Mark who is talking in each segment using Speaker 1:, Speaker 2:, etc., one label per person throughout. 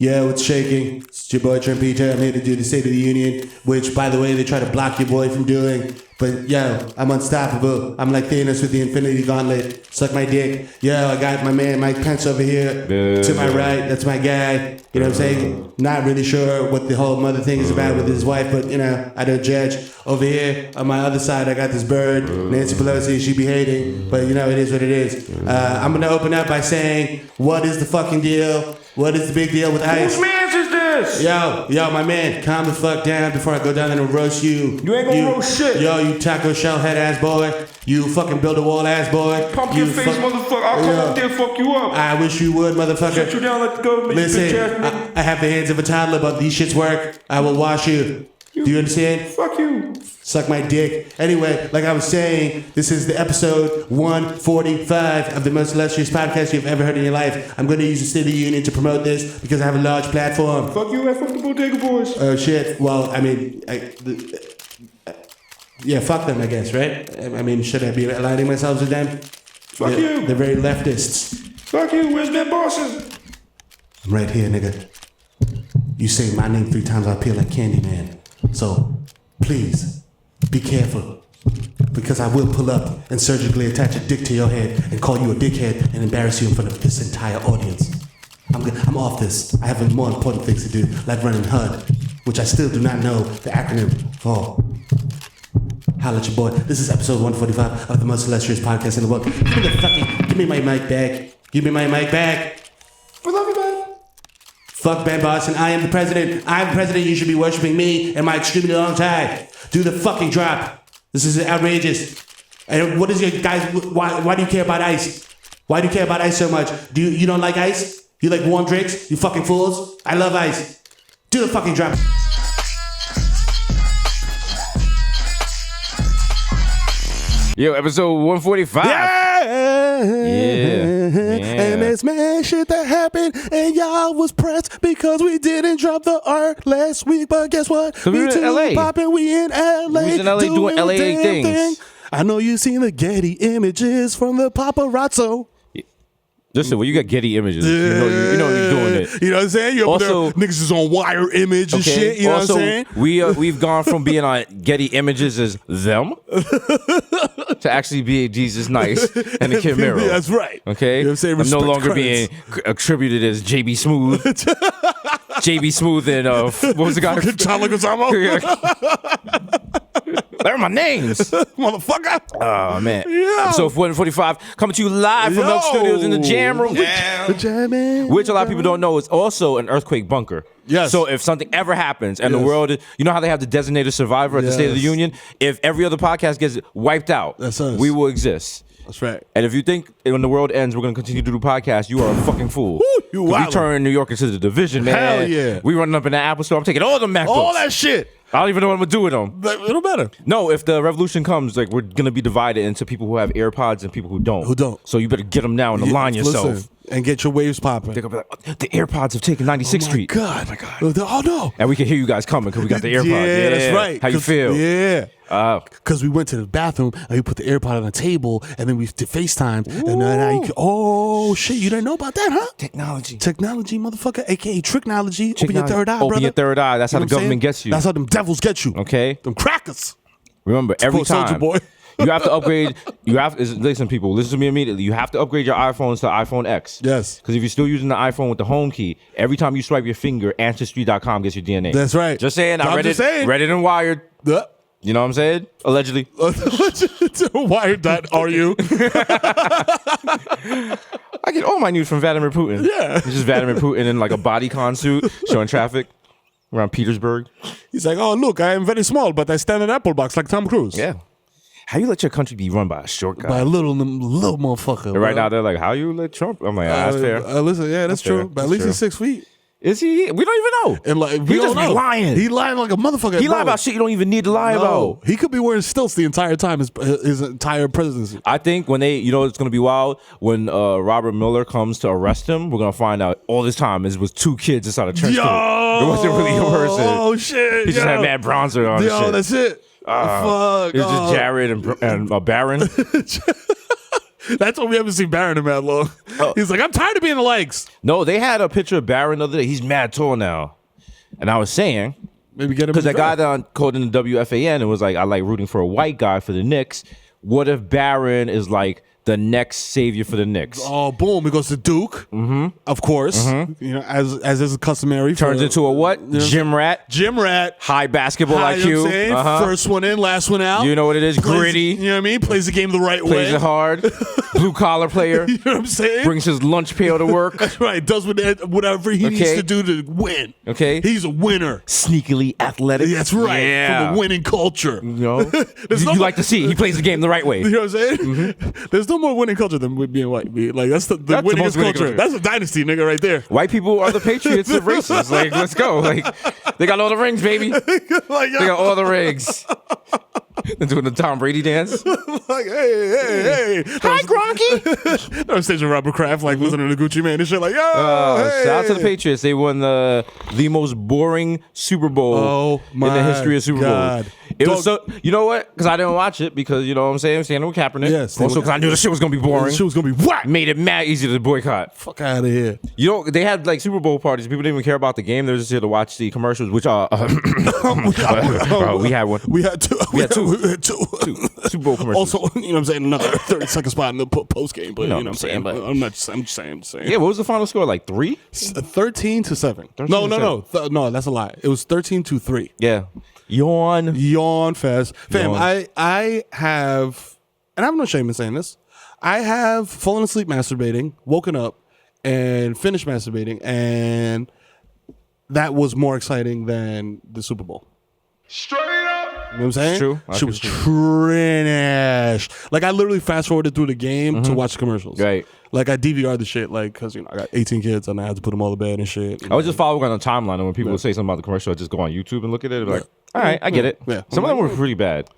Speaker 1: Yo, it's shaking. It's your boy Trent Peter. I'm here to do the State of the Union, which, by the way, they try to block your boy from doing. But yo, I'm unstoppable. I'm like Thanos with the Infinity Gauntlet. Suck my dick. Yo, I got my man Mike Pence over here to my right. That's my guy. You know what I'm saying? Not really sure what the whole mother thing is about with his wife, but you know, I don't judge. Over here on my other side, I got this bird, Nancy Pelosi. She be hating, but you know, it is what it is. I'm gonna open up by saying, what is the fucking deal? What is the big deal with ICE?
Speaker 2: Whose man's is this?
Speaker 1: Yo, my man, calm the fuck down before I go down there and roast you.
Speaker 2: You ain't gonna roast shit.
Speaker 1: Yo, you taco shell head ass boy. You fucking build a wall ass boy.
Speaker 2: Pump your face, motherfucker. I'll come up there and fuck you up.
Speaker 1: I wish you would, motherfucker.
Speaker 2: Shut you down like the government.
Speaker 1: Listen, I have the hands of a toddler, but these shits work. I will wash you. Do you understand?
Speaker 2: Fuck you.
Speaker 1: Suck my dick. Anyway, like I was saying, this is the episode 145 of the most illustrious podcast you've ever heard in your life. I'm going to use the State of the Union to promote this because I have a large platform.
Speaker 2: Fuck you, fuck the Bodega Boys.
Speaker 1: Oh, shit. Well, I mean, yeah, fuck them, I guess, right? I mean, should I be aligning myself with them?
Speaker 2: Fuck you.
Speaker 1: They're very leftists.
Speaker 2: Fuck you. Where's my bosses?
Speaker 1: I'm right here, nigga. You say my name 3 times, I appear like Candyman. So, please, be careful. Because I will pull up and surgically attach a dick to your head and call you a dickhead and embarrass you in front of this entire audience. I'm off this. I have more important things to do, like running HUD, which I still do not know the acronym for. Holla at your boy. This is episode 145 of the most illustrious podcast in the world. Give me my mic back. Give me my mic back.
Speaker 2: We love you, man.
Speaker 1: Fuck Ben Boston. I am the president. I'm the president. You should be worshiping me and my extremely long tie. Do the fucking drop. This is outrageous. And what is your guys? Why do you care about ICE? Why do you care about ICE so much? You don't like ICE? You like warm drinks? You fucking fools. I love ICE. Do the fucking drop.
Speaker 3: Yo, episode 145.
Speaker 1: Yeah. And there's mad shit that happened, and y'all was pressed because we didn't drop the art last week. But guess what?
Speaker 3: We in LA.
Speaker 1: Poppin', we in LA.
Speaker 3: We was in LA doing LA things.
Speaker 1: I know you've seen the Getty images from the paparazzo.
Speaker 3: Listen, when you got Getty images, you know you're doing it.
Speaker 1: You know what I'm saying? You also, there, niggas is on Wire Image and shit. You know what I'm saying?
Speaker 3: We've gone from being on Getty images as them to actually being Jesus Nice and the Kid Mero.
Speaker 1: That's right.
Speaker 3: Okay?
Speaker 1: You know what I'm saying?
Speaker 3: I'm no longer
Speaker 1: being
Speaker 3: attributed as JB Smooth. JB Smooth and what was the guy?
Speaker 1: Chala Guzamo.
Speaker 3: Learn my names.
Speaker 1: Motherfucker.
Speaker 3: Oh, man.
Speaker 1: Yeah.
Speaker 3: Episode 145 coming to you live from Milk Studios in the Jam Room.
Speaker 1: The Jam,
Speaker 3: which a lot of people don't know is also an earthquake bunker.
Speaker 1: Yes.
Speaker 3: So if something ever happens and the world, you know how they have the designated survivor at the State of the Union? If every other podcast gets wiped out,
Speaker 1: that's us.
Speaker 3: We will exist.
Speaker 1: That's right.
Speaker 3: And if you think when the world ends, we're going to continue to do podcasts, you are a fucking fool.
Speaker 1: Woo,
Speaker 3: we turn New York into the division, man.
Speaker 1: Hell yeah.
Speaker 3: We running up in the Apple Store. I'm taking all the MacBooks.
Speaker 1: All that shit.
Speaker 3: I don't even know what I'm going to do with them.
Speaker 1: But it'll matter.
Speaker 3: No, if the revolution comes, like we're going to be divided into people who have AirPods and people who don't. So you better get them now and align yourself.
Speaker 1: Listen, and get your waves popping.
Speaker 3: They're going to be like, the AirPods have taken 96th Street.
Speaker 1: Oh, my God. Oh, no.
Speaker 3: And we can hear you guys coming because we got the AirPods.
Speaker 1: Yeah, that's right.
Speaker 3: How you feel?
Speaker 1: Yeah. Because we went to the bathroom and we put the AirPod on the table and then we did FaceTime. And now you can, oh, shit. You didn't know about that, huh?
Speaker 3: Technology,
Speaker 1: motherfucker. AKA tricknology. Open your third eye, brother.
Speaker 3: Open your third eye. That's how the government gets you.
Speaker 1: That's how them devils get you.
Speaker 3: Okay.
Speaker 1: Them crackers.
Speaker 3: Remember, every time.
Speaker 1: Boy.
Speaker 3: You have to upgrade. Listen, people, listen to me immediately. You have to upgrade your iPhones to iPhone X.
Speaker 1: Yes.
Speaker 3: Because if you're still using the iPhone with the home key, every time you swipe your finger, Ancestry.com gets your DNA.
Speaker 1: That's right.
Speaker 3: Just saying. I read it and Wired. You know what I'm saying? Allegedly.
Speaker 1: Wired.ru.
Speaker 3: I get all my news from Vladimir Putin.
Speaker 1: Yeah.
Speaker 3: It's just Vladimir Putin in like a bodycon suit showing traffic around Petersburg.
Speaker 1: He's like, oh, look, I am very small, but I stand in an apple box like Tom Cruise.
Speaker 3: Yeah. How you let your country be run by a short guy?
Speaker 1: By a little motherfucker.
Speaker 3: And right now they're like, how you let Trump? I'm like, that's fair.
Speaker 1: Listen, yeah, that's true. But at least he's 6 feet.
Speaker 3: Is he? We don't even know.
Speaker 1: And like,
Speaker 3: he just be lying.
Speaker 1: He lying like a motherfucker.
Speaker 3: He lied about shit you don't even need to lie about.
Speaker 1: He could be wearing stilts the entire time, his entire presidency.
Speaker 3: I think when it's going to be wild, when Robert Mueller comes to arrest him, we're going to find out all this time it was 2 kids inside a trench coat. It wasn't really a person.
Speaker 1: Oh, shit.
Speaker 3: He just had mad bronzer on.
Speaker 1: Yo, that's it. Fuck.
Speaker 3: It was just Jared and Barron.
Speaker 4: That's why we haven't seen Baron in that long. He's like, I'm tired of being the legs.
Speaker 3: No, they had a picture of Barron the other day. He's mad tall now. And I was saying,
Speaker 4: maybe get him
Speaker 3: because that guy that called in the WFAN and was like, I like rooting for a white guy for the Knicks. What if Barron is like the next savior for the Knicks?
Speaker 4: Oh, boom! It goes to Duke, of course. You know, as is customary.
Speaker 3: Turns into a what? Gym rat.
Speaker 4: Gym rat.
Speaker 3: High basketball
Speaker 4: You know what I'm
Speaker 3: IQ.
Speaker 4: saying? First one in, last one out.
Speaker 3: You know what it is? Gritty.
Speaker 4: You know what I mean? Plays the game the right way.
Speaker 3: Plays it hard. Blue collar player.
Speaker 4: You know what I'm saying?
Speaker 3: Brings his lunch pail to work.
Speaker 4: That's right. Does whatever he needs to do to win.
Speaker 3: Okay.
Speaker 4: He's a winner.
Speaker 3: Sneakily athletic.
Speaker 4: That's right.
Speaker 3: Yeah.
Speaker 4: From a winning culture.
Speaker 3: You know? you like to see. He plays the game the right way.
Speaker 4: You know what I'm saying? There's no more winning culture than being white. Like that's the
Speaker 3: That's the
Speaker 4: winningest
Speaker 3: most winning
Speaker 4: culture.
Speaker 3: culture.
Speaker 4: That's a dynasty, nigga, right there.
Speaker 3: White people are the patriots of races. Like, let's go. Like, they got all the rings, baby.
Speaker 4: Like,
Speaker 3: They got all the rings. They're doing the Tom Brady dance.
Speaker 4: like, hey.
Speaker 3: Hi, Gronky.
Speaker 4: I was staging Robert Kraft, like listening to Gucci Mane and shit. Like,
Speaker 3: Shout out to the Patriots. They won the most boring Super Bowl in the history of Super Bowls. It was so, you know what? Because I didn't watch it because, you know what I'm saying? I'm standing with Kaepernick.
Speaker 4: Yes.
Speaker 3: Also because I knew the shit was going to be boring.
Speaker 4: The shit was going to be whack.
Speaker 3: Made it mad easy to boycott.
Speaker 4: Fuck out of here.
Speaker 3: You know, they had like Super Bowl parties. People didn't even care about the game. They were just here to watch the commercials, which are... we had one.
Speaker 4: We had two.
Speaker 3: We had two.
Speaker 4: Two
Speaker 3: Super Bowl commercials.
Speaker 4: Also, you know what I'm saying? Another 30-second spot in the post game. But
Speaker 3: You know
Speaker 4: you know what I'm saying?
Speaker 3: but-
Speaker 4: I'm just saying.
Speaker 3: Yeah, what was the final score? Like 3?
Speaker 4: 13-7.
Speaker 3: 13 to 7.
Speaker 4: No, that's a lie. It was 13-3.
Speaker 3: Yeah. Yawn
Speaker 4: fest. Fam,
Speaker 3: Yawn.
Speaker 4: I have, and I have no shame in saying this, I have fallen asleep masturbating, woken up, and finished masturbating, and that was more exciting than the Super Bowl.
Speaker 2: Straight up.
Speaker 4: You know what I'm saying?
Speaker 3: It's true.
Speaker 4: She was trash. Like, I literally fast forwarded through the game to watch the commercials.
Speaker 3: Right.
Speaker 4: Like, I DVR'd the shit, like, because, you know, I got 18 kids and I had to put them all to bed and shit.
Speaker 3: I was just following on the timeline, and when people would say something about the commercial, I just go on YouTube and look at it. And be like, all right, I get it.
Speaker 4: Yeah.
Speaker 3: Some of them were pretty bad.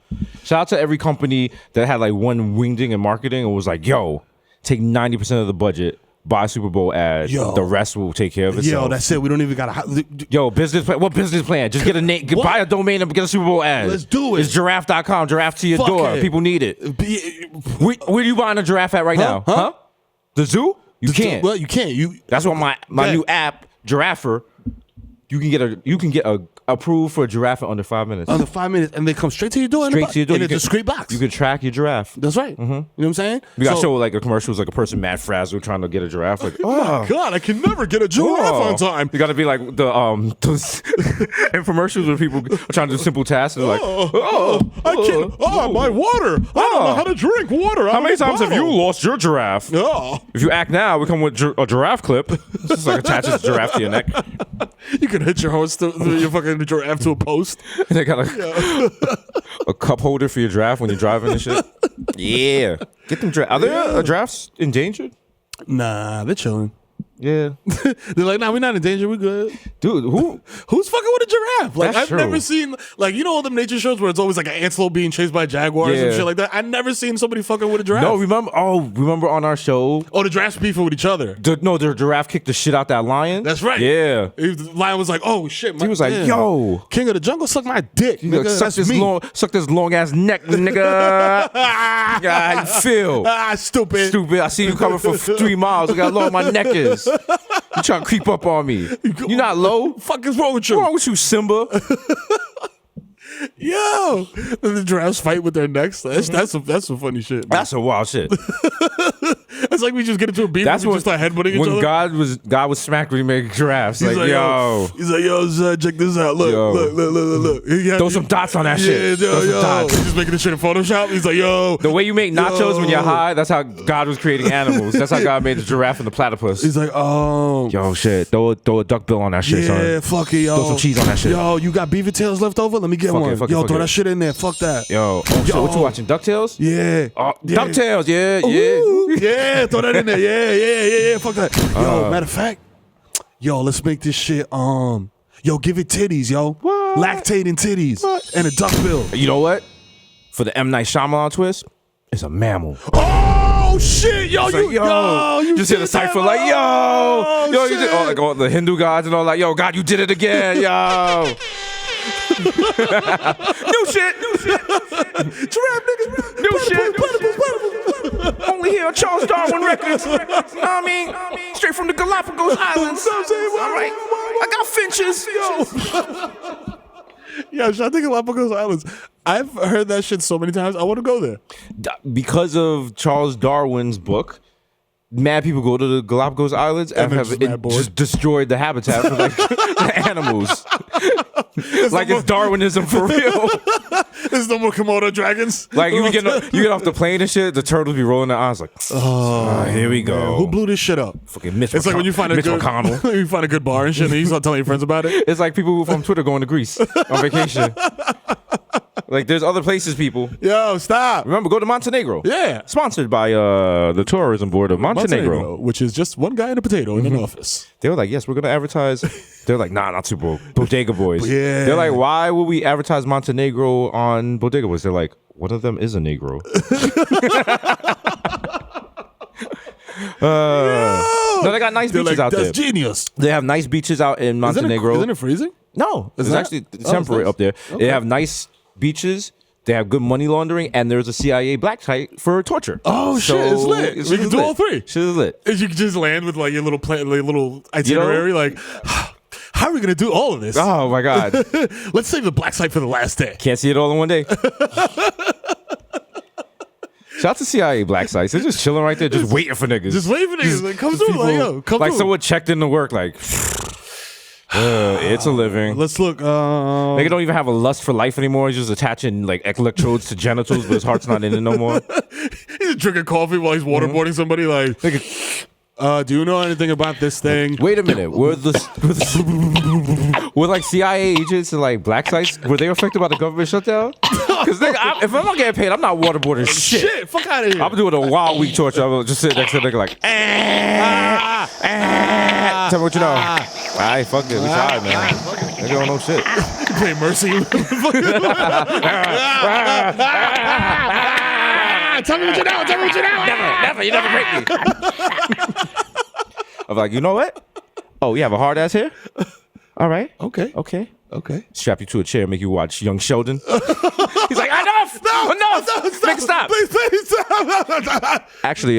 Speaker 3: Shout out to every company that had like one wingding in marketing and was like, yo, take 90% of the budget, buy a Super Bowl ad.
Speaker 4: Yo.
Speaker 3: The rest will take care of itself.
Speaker 4: Yo, that's it. We don't even got to...
Speaker 3: Yo, business plan. What business plan? Just get a name, buy a domain and get a Super Bowl ad.
Speaker 4: Let's do it.
Speaker 3: It's giraffe.com, giraffe to your
Speaker 4: Fuck
Speaker 3: door.
Speaker 4: it.
Speaker 3: People need it. Where are you buying a giraffe at right now?
Speaker 4: Huh?
Speaker 3: The zoo? You can't.
Speaker 4: Well, you can't.
Speaker 3: That's what my new app, Giraffer, you can get a approved for a giraffe in under 5 minutes.
Speaker 4: Under 5 minutes, and they come straight to your door.
Speaker 3: Straight to your door.
Speaker 4: in a discreet box.
Speaker 3: You can track your giraffe.
Speaker 4: That's right. You know what I'm saying?
Speaker 3: We got to show like a commercial, like a person mad frazzled trying to get a giraffe. Like, oh
Speaker 4: God, I can never get a giraffe on time.
Speaker 3: You got to be like the infomercials where people are trying to do simple tasks. And like,
Speaker 4: I can't. My water. I don't know how to drink water.
Speaker 3: How many times have you lost your giraffe?
Speaker 4: Oh.
Speaker 3: If you act now, we come with a giraffe clip. It's just like attaches a giraffe to your neck.
Speaker 4: You can hit your horse to your fucking giraffe to a post.
Speaker 3: They got a cup holder for your giraffe when you're driving and shit. Yeah, get them. Are there giraffes endangered?
Speaker 4: Nah, they're chilling.
Speaker 3: Yeah,
Speaker 4: they're like, nah, we're not in danger. We're good,
Speaker 3: dude.
Speaker 4: Who's fucking with a giraffe? Like,
Speaker 3: That's
Speaker 4: I've never
Speaker 3: true.
Speaker 4: seen, like, you know, all them nature shows where it's always like an antelope being chased by jaguars and
Speaker 3: Yeah.
Speaker 4: shit like that. I've never seen somebody fucking with a giraffe.
Speaker 3: No, remember on our show?
Speaker 4: Oh, the giraffes beefing with each other.
Speaker 3: The giraffe kicked the shit out that lion.
Speaker 4: That's right.
Speaker 3: Yeah,
Speaker 4: The lion was like, "Oh shit!"
Speaker 3: he was like,
Speaker 4: damn.
Speaker 3: "Yo,
Speaker 4: King of the jungle, suck my dick, nigga.
Speaker 3: suck
Speaker 4: That's me."
Speaker 3: this long ass neck, nigga." How you feel?
Speaker 4: Stupid.
Speaker 3: Stupid. I see you coming for 3 miles. Look how long my neck is. You trying to creep up on me? You not low?
Speaker 4: Fuck is wrong with you?
Speaker 3: What's wrong with you, Simba?
Speaker 4: Yo, the giraffes fight with their necks. That's some funny shit. Man.
Speaker 3: That's some wild shit.
Speaker 4: It's like we just get into a beef and we just start headbutting each
Speaker 3: when
Speaker 4: other.
Speaker 3: God was smacked when he made giraffes.
Speaker 4: He's like,
Speaker 3: yo.
Speaker 4: He's like, yo, son, check this out. Look.
Speaker 3: Throw some dots on that shit.
Speaker 4: Yeah,
Speaker 3: Throw some dots.
Speaker 4: He's just making this shit in Photoshop. He's like, yo.
Speaker 3: The way you make nachos when you're high, that's how God was creating animals. That's how God made the giraffe and the platypus.
Speaker 4: He's like, oh.
Speaker 3: Yo, shit. Throw a duck bill on that shit, son.
Speaker 4: Yeah, fuck it, yo.
Speaker 3: Throw some cheese on that shit.
Speaker 4: Yo, you got beaver tails left over? Let me get one. Yo, throw that shit in there. Fuck that.
Speaker 3: Yo, shit, what you watching? DuckTales?
Speaker 4: Yeah.
Speaker 3: DuckTales, yeah.
Speaker 4: Ooh, yeah, throw that in there. Yeah. Fuck that. Yo, matter of fact, let's make this shit. Yo, give it titties, yo.
Speaker 3: What?
Speaker 4: Lactating titties and a duck bill.
Speaker 3: You know what? For the M. Night Shyamalan twist, it's a mammal.
Speaker 4: Oh shit, yo,
Speaker 3: It's
Speaker 4: you,
Speaker 3: like,
Speaker 4: you
Speaker 3: just hear the
Speaker 4: did that,
Speaker 3: cipher like, yo, you
Speaker 4: shit.
Speaker 3: did, like all the Hindu gods and all like, yo, God, you did it again, yo. New shit.
Speaker 4: Giraffe niggas.
Speaker 3: New shit. Only here here on Charles Darwin Records. You know what I mean? Straight from the Galapagos Islands. All right. I got finches.
Speaker 4: Yeah, shout out to Galapagos Islands. I've heard that shit so many times. I want to go there.
Speaker 3: Because of Charles Darwin's book, mad people go to the Galapagos Islands and have just destroyed the habitat for like the animals. Like it's Darwinism for real.
Speaker 4: There's no more Komodo dragons.
Speaker 3: Like you get off the plane and shit, the turtles be rolling their eyes like, oh, here we go.
Speaker 4: Man, who blew this shit up?
Speaker 3: Fucking Mitch.
Speaker 4: It's like when you find a
Speaker 3: Mitch
Speaker 4: good,
Speaker 3: McConnell.
Speaker 4: you find a good bar and shit, and you start telling your friends about it.
Speaker 3: It's like people from Twitter going to Greece on vacation. Like there's other places, people.
Speaker 4: Yo, stop.
Speaker 3: Remember, go to Montenegro.
Speaker 4: Yeah.
Speaker 3: Sponsored by the tourism board of Montenegro.
Speaker 4: Which is just one guy in a potato in an office.
Speaker 3: They were like, yes, we're going to advertise. They're like, nah, not Super Bowl. Bodega Boys.
Speaker 4: Yeah.
Speaker 3: They're like, why would we advertise Montenegro on Bodega Boys? They're like, one of them is a Negro. No, they got nice beaches out there.
Speaker 4: That's genius.
Speaker 3: They have nice beaches out in Montenegro.
Speaker 4: Isn't it freezing?
Speaker 3: No, it's actually temperate
Speaker 4: nice.
Speaker 3: up there.
Speaker 4: Okay.
Speaker 3: They have nice beaches. They have good money laundering, and there's a CIA black site for torture.
Speaker 4: Oh, shit, it's lit. We can do all three.
Speaker 3: Shit is lit.
Speaker 4: You can just land with like your little little itinerary, like, how are we going to do all of this?
Speaker 3: Oh, my God.
Speaker 4: Let's save the black site for the last day.
Speaker 3: Can't see it all in one day. Shout out to CIA black sites. They're just chilling right there, just waiting for niggas.
Speaker 4: Just waiting for niggas. Like, come through, like, yo, come
Speaker 3: like
Speaker 4: through.
Speaker 3: someone checked into work, like, it's a living.
Speaker 4: Let's look.
Speaker 3: Nigga don't even have a lust for life anymore. He's just attaching like electrodes to genitals, but his heart's not in it no more.
Speaker 4: He's just drinking coffee while he's waterboarding somebody. Like, do you know anything about this thing?
Speaker 3: Wait a minute. Were like CIA agents and like black sites, were they affected by the government shutdown? Because if I'm not getting paid, I'm not waterboarding shit.
Speaker 4: Fuck out of here.
Speaker 3: I'm doing a wild week torture. I'm just sitting next to the nigga like, tell me what you know. Alright, fuck it. We tried, man. Nigga don't know shit.
Speaker 4: Play Mercy. Tell me what you know. Tell me what you know.
Speaker 3: Never. You never break me. I'm like, you know what? Oh, you have a hard ass here? All right.
Speaker 4: Okay.
Speaker 3: Strap you to a chair, make you watch Young Sheldon. He's like, enough! Enough! Make it stop.
Speaker 4: Please stop.
Speaker 3: Actually,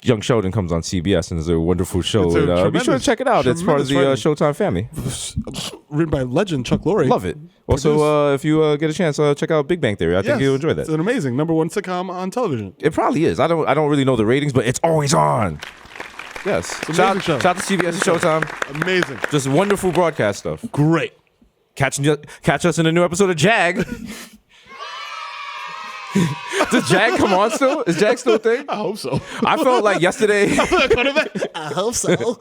Speaker 3: Young Sheldon comes on CBS and is a wonderful show. And, be sure to check it out. It's part of the Showtime family.
Speaker 4: Written by legend Chuck Lorre.
Speaker 3: Love it. Also, if you get a chance, check out Big Bang Theory. I think you'll enjoy that.
Speaker 4: It's an amazing #1 sitcom on television.
Speaker 3: It probably is. I don't really know the ratings, but it's always on. Yes. Shout out to CBS and Showtime.
Speaker 4: Amazing.
Speaker 3: Just wonderful broadcast stuff.
Speaker 4: Great.
Speaker 3: Catch us in a new episode of Jag. Does Jag come on still? Is Jag still a thing?
Speaker 4: I hope so.
Speaker 3: I felt like yesterday.
Speaker 4: I hope so.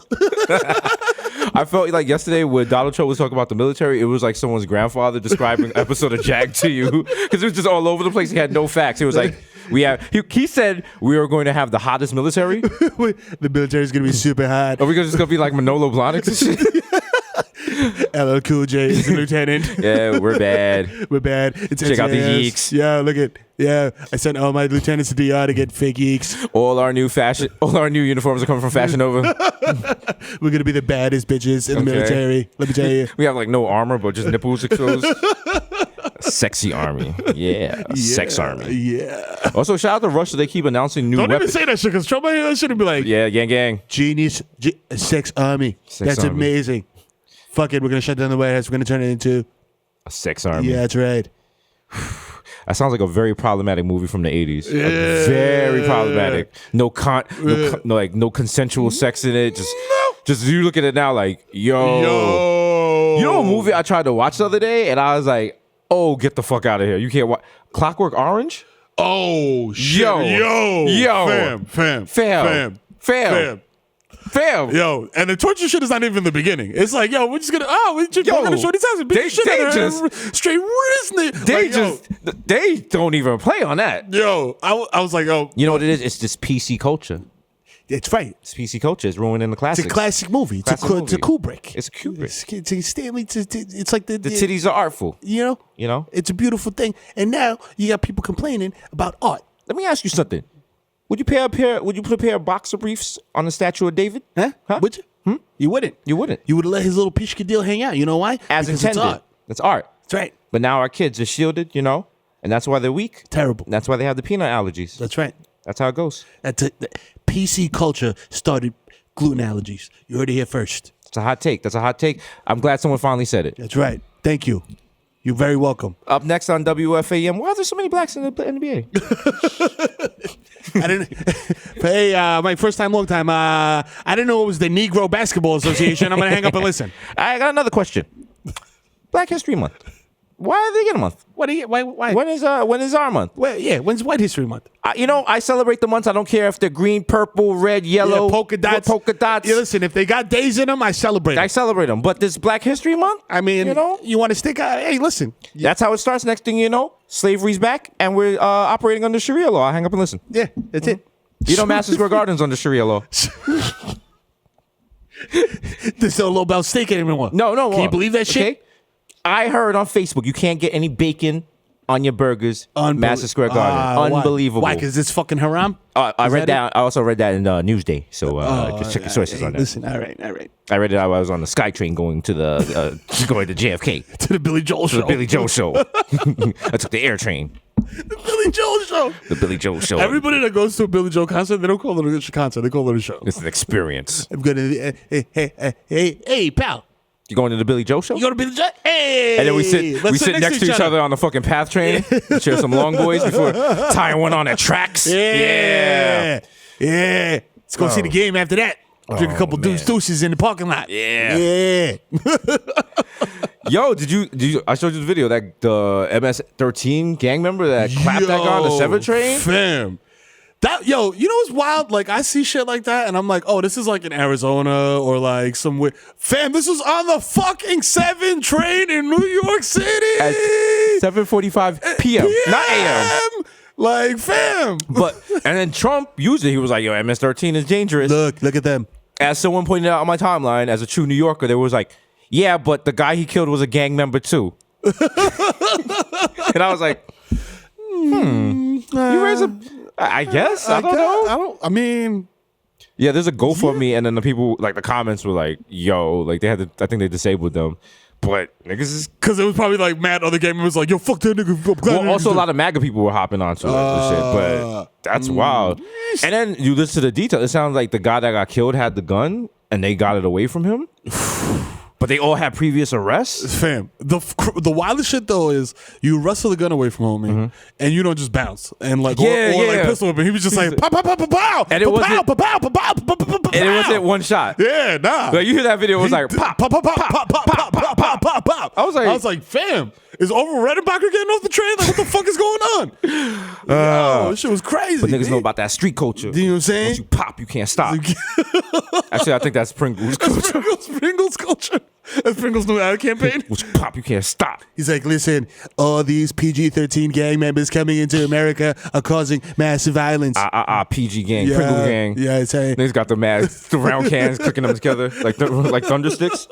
Speaker 3: I felt like yesterday when Donald Trump was talking about the military, it was like someone's grandfather describing an episode of Jag to you, because it was just all over the place. He had no facts. It was like he said we are going to have the hottest military.
Speaker 4: The military is going to be super hot.
Speaker 3: Are we just going to be like Manolo Blahnik and shit?
Speaker 4: LL Cool J is the lieutenant.
Speaker 3: Yeah, we're bad.
Speaker 4: We're bad. It's
Speaker 3: Check out these
Speaker 4: SAS.
Speaker 3: yeeks.
Speaker 4: Yeah, look at. Yeah, I sent all my lieutenants to DR to get fake yeeks.
Speaker 3: All our new uniforms are coming from Fashion Nova.
Speaker 4: We're gonna be the baddest bitches in the military. Let me tell you.
Speaker 3: We have like no armor, but just nipples exposed. Sexy army. Yeah. Sex army.
Speaker 4: Yeah.
Speaker 3: Also, shout out to Russia. They keep announcing new
Speaker 4: Don't
Speaker 3: weapons.
Speaker 4: even say that shit, because Trump shouldn't be like,
Speaker 3: Yeah, gang.
Speaker 4: genius sex army. That's
Speaker 3: army.
Speaker 4: amazing. Fuck it, we're gonna shut down the White House. We're gonna turn it into
Speaker 3: A sex army.
Speaker 4: Yeah, that's right.
Speaker 3: That sounds like a very problematic movie from the 80s. Yeah. Like, very problematic. No consensual sex in it. Just you look at it now like, yo. You know a movie I tried to watch the other day and I was like, oh, get the fuck out of here. You can't watch Clockwork Orange?
Speaker 4: Oh shit.
Speaker 3: Yo. Fam.
Speaker 4: Yo, and the torture shit is not even the beginning. It's like, yo, we're just gonna walk into Shorty's house and beat the shit out of her. Straight
Speaker 3: They don't even play on that.
Speaker 4: Yo, I was like, oh.
Speaker 3: You know what it is? It's just PC culture.
Speaker 4: It's right.
Speaker 3: It's PC culture. It's ruining the classics.
Speaker 4: It's a classic movie. It's a Kubrick.
Speaker 3: It's a Kubrick.
Speaker 4: It's a Stanley. It's like the
Speaker 3: titties are artful.
Speaker 4: You know? It's a beautiful thing. And now you got people complaining about art.
Speaker 3: Let me ask you something. Would you put a pair of boxer briefs on the statue of David?
Speaker 4: Huh? Would you? You wouldn't.
Speaker 3: You wouldn't.
Speaker 4: You would have let his little pishkadil hang out. You know why?
Speaker 3: As
Speaker 4: because
Speaker 3: intended.
Speaker 4: it's art.
Speaker 3: That's art.
Speaker 4: That's right.
Speaker 3: But now our kids are shielded, and that's why they're weak.
Speaker 4: Terrible.
Speaker 3: And that's why they have the peanut allergies.
Speaker 4: That's right.
Speaker 3: That's how it goes.
Speaker 4: PC culture started gluten allergies. You heard it here first.
Speaker 3: It's a hot take. That's a hot take. I'm glad someone finally said it.
Speaker 4: That's right. Thank you. You're very welcome.
Speaker 3: Up next on WFAM, why are there so many blacks in the NBA?
Speaker 4: I didn't. Hey, my first time, long time. I didn't know it was the Negro Basketball Association. I'm gonna hang up and listen.
Speaker 3: I got another question. Black History Month. Why do they get a month?
Speaker 4: Why?
Speaker 3: When is our month?
Speaker 4: Well, yeah, when's White History Month?
Speaker 3: I celebrate the months. I don't care if they're green, purple, red, yellow,
Speaker 4: Yeah, polka dots.
Speaker 3: Polka dots.
Speaker 4: Yeah, listen, if they got days in them, I celebrate them.
Speaker 3: I celebrate them. But this Black History Month,
Speaker 4: I mean, you want to stick out? Hey, listen.
Speaker 3: that's how it starts. Next thing you know, slavery's back, and we're operating under Sharia law. I hang up and listen.
Speaker 4: Yeah, that's it.
Speaker 3: You know, Madison Square Garden's under Sharia law.
Speaker 4: There's still a little about steak anymore.
Speaker 3: No.
Speaker 4: Can you believe that shit?
Speaker 3: Okay? I heard on Facebook you can't get any bacon on your burgers. Madison Square Garden. Unbelievable.
Speaker 4: Why? Because it's fucking haram.
Speaker 3: I read that. I also read that in Newsday. So just check your sources on that.
Speaker 4: Listen, all right.
Speaker 3: I read it. I was on the SkyTrain going to going to JFK
Speaker 4: To the Billy Joel show.
Speaker 3: the Billy Joel show. I took the air train.
Speaker 4: The Billy Joel show.
Speaker 3: The Billy Joel show.
Speaker 4: Everybody that goes to a Billy Joel concert, they don't call it a concert. They call it a show.
Speaker 3: It's an experience.
Speaker 4: I'm gonna. Hey, pal.
Speaker 3: You going to the Billy Joel show?
Speaker 4: You go to Billy Joel? Hey.
Speaker 3: And then we sit next to each other on the fucking PATH train. Share some long boys before tying one on the tracks.
Speaker 4: Yeah. Let's go see the game after that. Drink a couple deuces in the parking lot.
Speaker 3: Yeah. Yo, did you? I showed you the video that the MS-13 gang member that clapped that guy on the 7 train.
Speaker 4: Fam. You know what's wild? Like, I see shit like that, and I'm like, oh, this is like in Arizona or like somewhere. Fam, this was on the fucking 7 train in New York City
Speaker 3: At 7:45 p.m. Not a.m.
Speaker 4: Like, fam.
Speaker 3: And then Trump used it. He was like, yo, MS-13 is dangerous.
Speaker 4: Look at them.
Speaker 3: As someone pointed out on my timeline, as a true New Yorker, there was like, yeah, but the guy he killed was a gang member too. And I was like, you raise a... I guess. I don't know.
Speaker 4: I mean...
Speaker 3: Yeah, there's a GoFundMe, and then the people, like, the comments were like, yo, like, they had to... I think they disabled them. But niggas is...
Speaker 4: Because it was probably like mad other gang members like, yo, fuck that nigga.
Speaker 3: Well, also a lot of MAGA people were hopping onto it and shit, but that's wild. And then you listen to the detail. It sounds like the guy that got killed had the gun, and they got it away from him. But they all had previous arrests.
Speaker 4: Fam, the wildest shit though is you wrestle the gun away from homie, and you don't just bounce and like or like pistol whip him. He was just like pow pow pow pow pow,
Speaker 3: and it wasn't one shot.
Speaker 4: Yeah, nah.
Speaker 3: Like you hear that video, it was like pop pop pop pop pop pop pop pop pop pop. I was like,
Speaker 4: fam, is Over Redenbacher getting off the train? Like, what the fuck is going on? Yo, this shit was crazy.
Speaker 3: But niggas know about that street culture.
Speaker 4: You know what I'm saying?
Speaker 3: Once you pop, you can't stop. Actually, I think that's Pringles culture.
Speaker 4: Pringles culture. That's Pringles' new ad campaign.
Speaker 3: Once you pop, you can't stop.
Speaker 4: He's like, listen, all these PG-13 gang members coming into America are causing massive violence.
Speaker 3: PG gang, Pringle gang.
Speaker 4: Yeah, it's saying.
Speaker 3: Niggas got the round cans, clicking them together like thunder sticks.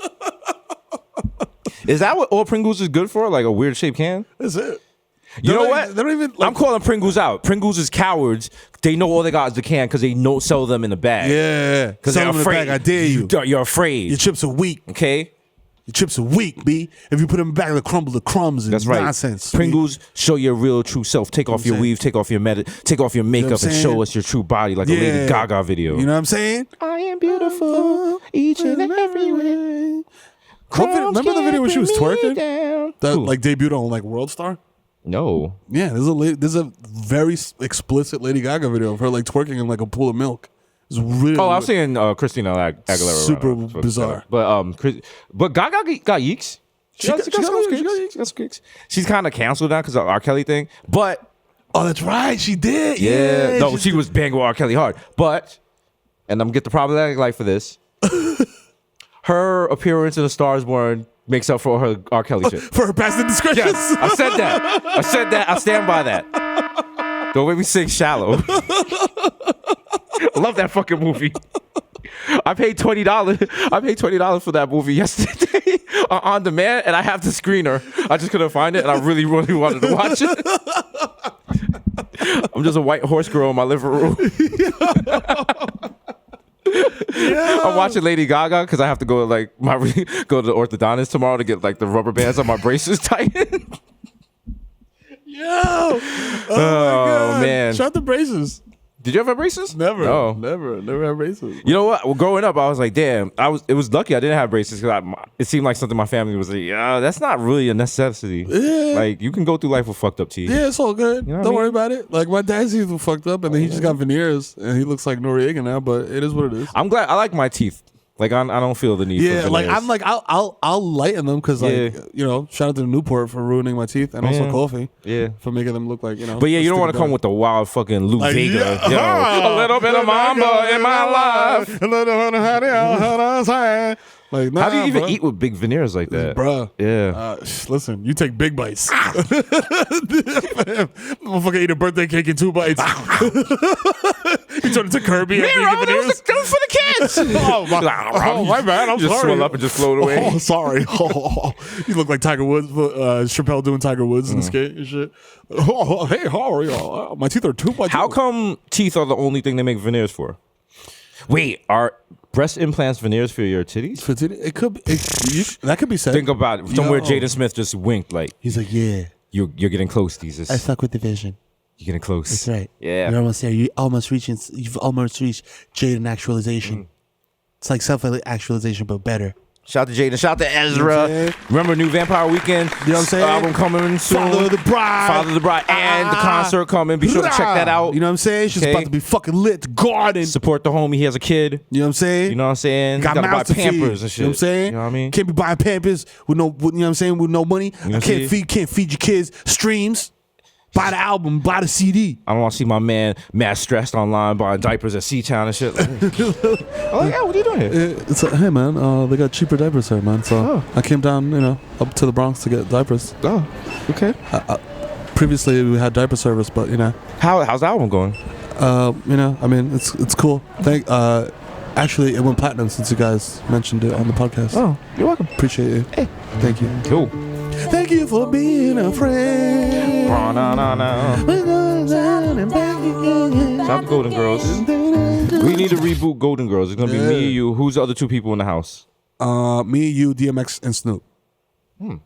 Speaker 3: Is that what all Pringles is good for? Like a weird shaped can?
Speaker 4: That's it.
Speaker 3: You know what?
Speaker 4: They don't even. Like,
Speaker 3: I'm calling Pringles out. Pringles is cowards. They know all they got is the can because they don't sell them in the bag.
Speaker 4: Yeah,
Speaker 3: because they're afraid.
Speaker 4: I dare you.
Speaker 3: You're afraid.
Speaker 4: Your chips are weak.
Speaker 3: Okay.
Speaker 4: Your chips are weak, B. If you put them back, they'll crumble the crumbs. And
Speaker 3: that's right.
Speaker 4: Nonsense.
Speaker 3: Pringles, show your real true self. Take off your weave. Take off your take off your makeup and show us your true body, like a Lady Gaga video.
Speaker 4: You know what I'm saying?
Speaker 3: I am beautiful each and every way.
Speaker 4: Remember the video when she was twerking? That like debuted on like World Star?
Speaker 3: No.
Speaker 4: Yeah, there's a very explicit Lady Gaga video of her like twerking in like a pool of milk. It's really.
Speaker 3: Oh, I was seeing Christina Aguilera.
Speaker 4: Super bizarre.
Speaker 3: But Gaga got yeeks. She got some kicks. She's kind of canceled now because of R. Kelly thing. But
Speaker 4: that's right, she did.
Speaker 3: Yeah. No, she was banging with R. Kelly hard. But, and I'm gonna get the problematic light for this. Her appearance in A Star Is Born makes up for her R. Kelly shit.
Speaker 4: For her past indiscretions.
Speaker 3: Yes, I said that. I stand by that. Don't make me sing Shallow. I love that fucking movie. I paid $20. I paid $20 for that movie yesterday on demand, and I have the screener. I just couldn't find it, and I really, really wanted to watch it. I'm just a white horse girl in my living room. I'm watching Lady Gaga because I have to go to go to the orthodontist tomorrow to get like the rubber bands on my braces tightened.
Speaker 4: Yo, oh my God.
Speaker 3: Man,
Speaker 4: Shut the braces.
Speaker 3: Did you ever have braces?
Speaker 4: Never.
Speaker 3: No.
Speaker 4: Never had braces.
Speaker 3: You know what? Well, growing up, I was like, damn. It was lucky I didn't have braces because it seemed like something my family was like, yeah, that's not really a necessity.
Speaker 4: Yeah.
Speaker 3: Like you can go through life with fucked up teeth.
Speaker 4: Yeah, it's all good.
Speaker 3: You know what
Speaker 4: Don't
Speaker 3: I
Speaker 4: worry
Speaker 3: mean?
Speaker 4: about it. Like my dad's teeth were fucked up, and then he just got veneers, and he looks like Noriega now. But it is what it is.
Speaker 3: I'm glad. I like my teeth. Like I don't feel the need.
Speaker 4: Yeah,
Speaker 3: for
Speaker 4: like
Speaker 3: veneers.
Speaker 4: I'm like I'll lighten them because shout out to Newport for ruining my teeth and also coffee.
Speaker 3: Yeah.
Speaker 4: For making them look like
Speaker 3: But yeah, you don't want to come with the wild fucking Lou Vega. Yo, a little bit of mamba in my life.
Speaker 4: Like, nah,
Speaker 3: How do you even
Speaker 4: bro.
Speaker 3: eat with big veneers like that,
Speaker 4: Bruh.
Speaker 3: Yeah.
Speaker 4: Listen, you take big bites. Motherfucker ate a birthday cake in 2 bites. You turned into Kirby after you
Speaker 3: Mero,
Speaker 4: get
Speaker 3: that
Speaker 4: veneers.
Speaker 3: was for the kids.
Speaker 4: My bad. I'm
Speaker 3: just
Speaker 4: sorry.
Speaker 3: swell up and just float away.
Speaker 4: Oh, sorry. You look like Tiger Woods, Chappelle doing Tiger Woods in the skate and shit. Oh, hey, how are you? My teeth are 2 bites.
Speaker 3: How come teeth are the only thing they make veneers for? Wait, are breast implants veneers for your titties?
Speaker 4: It could be. That could be said.
Speaker 3: Think about it. Somewhere
Speaker 4: Yo.
Speaker 3: Jaden Smith just winked like,
Speaker 1: He's like, yeah,
Speaker 3: you're getting close, Desus.
Speaker 1: I suck with the vision.
Speaker 3: You're getting close.
Speaker 1: That's right.
Speaker 3: Yeah.
Speaker 1: You're almost there. You've almost reached Jaden actualization. It's like self-actualization, but better.
Speaker 3: Shout out to Jaden. Shout out to Ezra. Remember New Vampire Weekend?
Speaker 1: You know what I'm saying?
Speaker 3: Album coming soon.
Speaker 1: Father of the Bride.
Speaker 3: Father of the Bride. And the concert coming. Be sure to check that out.
Speaker 1: You know what I'm saying? She's
Speaker 3: Okay.
Speaker 1: about to be fucking lit. The garden.
Speaker 3: Support the homie. He has a kid.
Speaker 1: You know what I'm saying?
Speaker 3: You know what I'm saying?
Speaker 1: Got
Speaker 3: Gotta buy
Speaker 1: mouths to feed.
Speaker 3: Pampers and shit.
Speaker 1: You know what I'm saying?
Speaker 3: You know what I mean?
Speaker 1: Can't be buying Pampers with no, you know what I'm saying, with no money.
Speaker 3: know
Speaker 1: I can't
Speaker 3: what
Speaker 1: feed your kids. Streams. Buy the album. Buy the CD.
Speaker 3: I don't want to see my man mad stressed online buying diapers at C-Town and shit. Like, I'm like, yeah, what are you doing here?
Speaker 4: It's like, hey man, they got cheaper diapers here, man. So I came down, up to the Bronx to get diapers.
Speaker 3: Oh, okay.
Speaker 4: Previously we had diaper service, but
Speaker 3: How's the album going?
Speaker 4: I mean, it's cool. Actually, it went platinum since you guys mentioned it on the podcast.
Speaker 3: Oh, you're welcome.
Speaker 4: Appreciate it.
Speaker 3: Hey.
Speaker 4: Thank you.
Speaker 3: Cool.
Speaker 4: Thank you for being a friend.
Speaker 3: Shout out to Golden Girls. We need to reboot Golden Girls. It's gonna be me and you. Who's the other 2 people in the house?
Speaker 4: Me, you, DMX, and Snoop.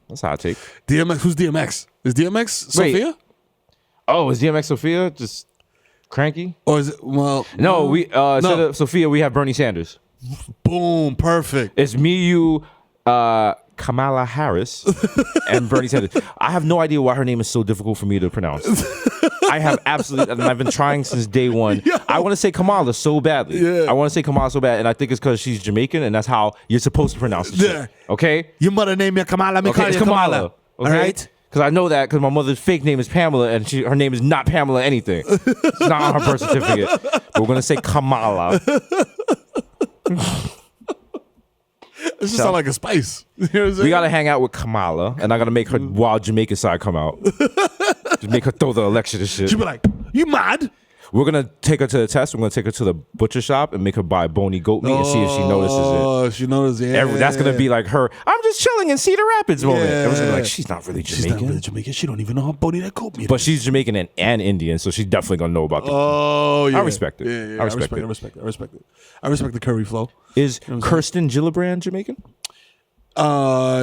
Speaker 3: That's how I take.
Speaker 4: DMX, who's DMX? Is DMX
Speaker 3: Wait.
Speaker 4: Sophia?
Speaker 3: Oh, is DMX Sophia just cranky?
Speaker 4: Or is it, well...
Speaker 3: No, we instead of Sophia, we have Bernie Sanders.
Speaker 4: Boom, perfect.
Speaker 3: It's me, you, Kamala Harris, and Bernie Sanders. I have no idea why her name is so difficult for me to pronounce. I have absolutely, and I've been trying since day one. I want to say Kamala so badly.
Speaker 4: Yeah.
Speaker 3: I want to say Kamala so bad, and I think it's because she's Jamaican, and that's how you're supposed to pronounce it.
Speaker 4: Yeah.
Speaker 3: Okay?
Speaker 1: Your mother named you Kamala. Me
Speaker 3: Okay,
Speaker 1: call
Speaker 3: it's
Speaker 1: you
Speaker 3: Kamala.
Speaker 1: Kamala.
Speaker 3: Okay?
Speaker 1: All right?
Speaker 3: Because I know that because my mother's fake name is Pamela, and her name is not Pamela anything. It's not on her birth certificate. But we're going to say Kamala.
Speaker 4: It just sound like a spice. You know what I'm saying?
Speaker 3: We got to hang out with Kamala, and I got to make her wild Jamaican side come out. Just make her throw the election and shit.
Speaker 1: She be like, you mad?
Speaker 3: We're going to take her to the test. We're going to take her to the butcher shop and make her buy bony goat meat and see if she notices it.
Speaker 4: Oh, she notices it.
Speaker 3: That's going to be like her, I'm just chilling in Cedar Rapids moment.
Speaker 4: Yeah.
Speaker 3: Everyone's gonna be like, she's not really
Speaker 1: She's
Speaker 3: Jamaican.
Speaker 1: not really Jamaican. She don't even know how bony that goat meat
Speaker 3: But
Speaker 1: is.
Speaker 3: she's Jamaican and Indian, so she's definitely going to know about the
Speaker 4: Oh, yeah.
Speaker 3: I respect it.
Speaker 4: Yeah,
Speaker 3: I respect it.
Speaker 4: I respect it. I respect the curry flow.
Speaker 3: Is Kirsten Gillibrand Jamaican?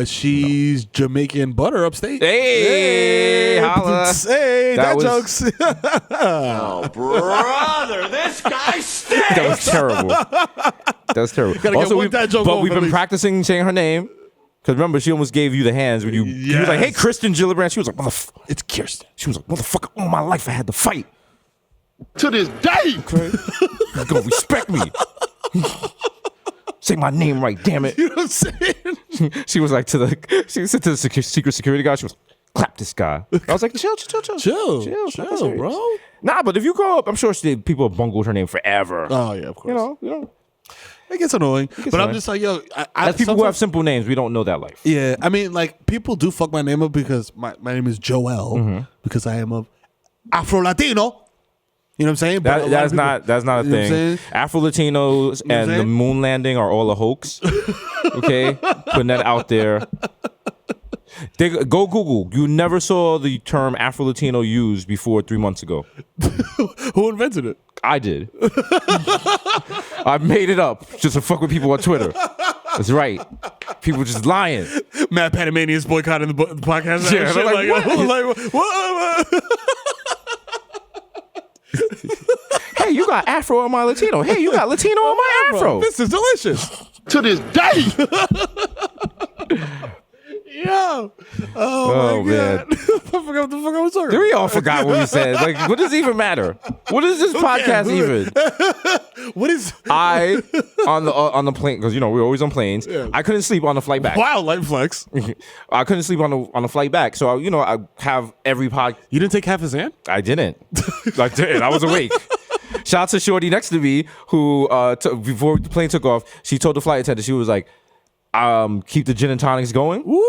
Speaker 4: She's Jamaican butter upstate.
Speaker 3: Hey, holla.
Speaker 4: Hey, that
Speaker 3: That was-
Speaker 4: jokes.
Speaker 2: Brother, this guy stinks.
Speaker 3: That was terrible. That was terrible.
Speaker 4: Gotta get one dad joke
Speaker 3: but
Speaker 4: off
Speaker 3: we've
Speaker 4: at
Speaker 3: been
Speaker 4: least.
Speaker 3: practicing saying her name. Because remember, she almost gave you the hands when you was like, hey,
Speaker 4: Yes.
Speaker 3: Kristen Gillibrand. She was like,
Speaker 1: It's Kirsten.
Speaker 3: she was like, motherfucker, all my life I had to fight.
Speaker 2: To this day.
Speaker 3: You gonna respect me. Say my name right, damn it.
Speaker 4: You know what I'm saying?
Speaker 3: She was like she said to the secret security guy, she was clap this guy. I was like, chill.
Speaker 4: Chill, bro.
Speaker 3: Nah, but if you grow up, I'm sure people have bungled her name forever.
Speaker 4: Oh, yeah, of course.
Speaker 3: You know.
Speaker 4: It gets annoying. But I'm
Speaker 3: annoying.
Speaker 4: just like, yo.
Speaker 3: As people who have simple names, we don't know that life.
Speaker 4: Yeah, I mean, like, people do fuck my name up because my name is Joel,
Speaker 3: Mm-hmm.
Speaker 4: because I am of Afro-Latino. You know what I'm saying? But a lot
Speaker 3: That's
Speaker 4: of people-
Speaker 3: not a
Speaker 4: you know what I'm
Speaker 3: thing.
Speaker 4: saying?
Speaker 3: Afro Latinos
Speaker 4: what I'm
Speaker 3: and the
Speaker 4: saying?
Speaker 3: moon landing are all a hoax. Okay, putting that out there. Go Google. You never saw the term Afro Latino used before 3 months ago.
Speaker 4: Who invented it?
Speaker 3: I did. I made it up just to fuck with people on Twitter. That's right. People just lying.
Speaker 4: Mad Panamanians boycotting the podcast.
Speaker 3: Yeah,
Speaker 4: Shit,
Speaker 3: they're like, what?
Speaker 4: what?
Speaker 3: Hey, you you got Afro on my Latino. Hey, you got Latino on my Afro.
Speaker 4: This is delicious.
Speaker 2: To this day.
Speaker 4: Yo.
Speaker 3: Oh,
Speaker 4: my
Speaker 3: man.
Speaker 4: God. I forgot what the fuck I was talking about.
Speaker 3: We all forgot what we said. Like, what does it even matter? What is this podcast even?
Speaker 4: What is...
Speaker 3: I on the plane, because we're always on planes. Yeah. I couldn't sleep on the flight back.
Speaker 4: Wow, light flex.
Speaker 3: I couldn't sleep on the flight back. So I have every pod.
Speaker 4: You didn't take half a Xan?
Speaker 3: I didn't. I did. I was awake. Shout out to Shorty next to me who before the plane took off, she told the flight attendant, she was like, keep the gin and tonics going.
Speaker 4: Woo!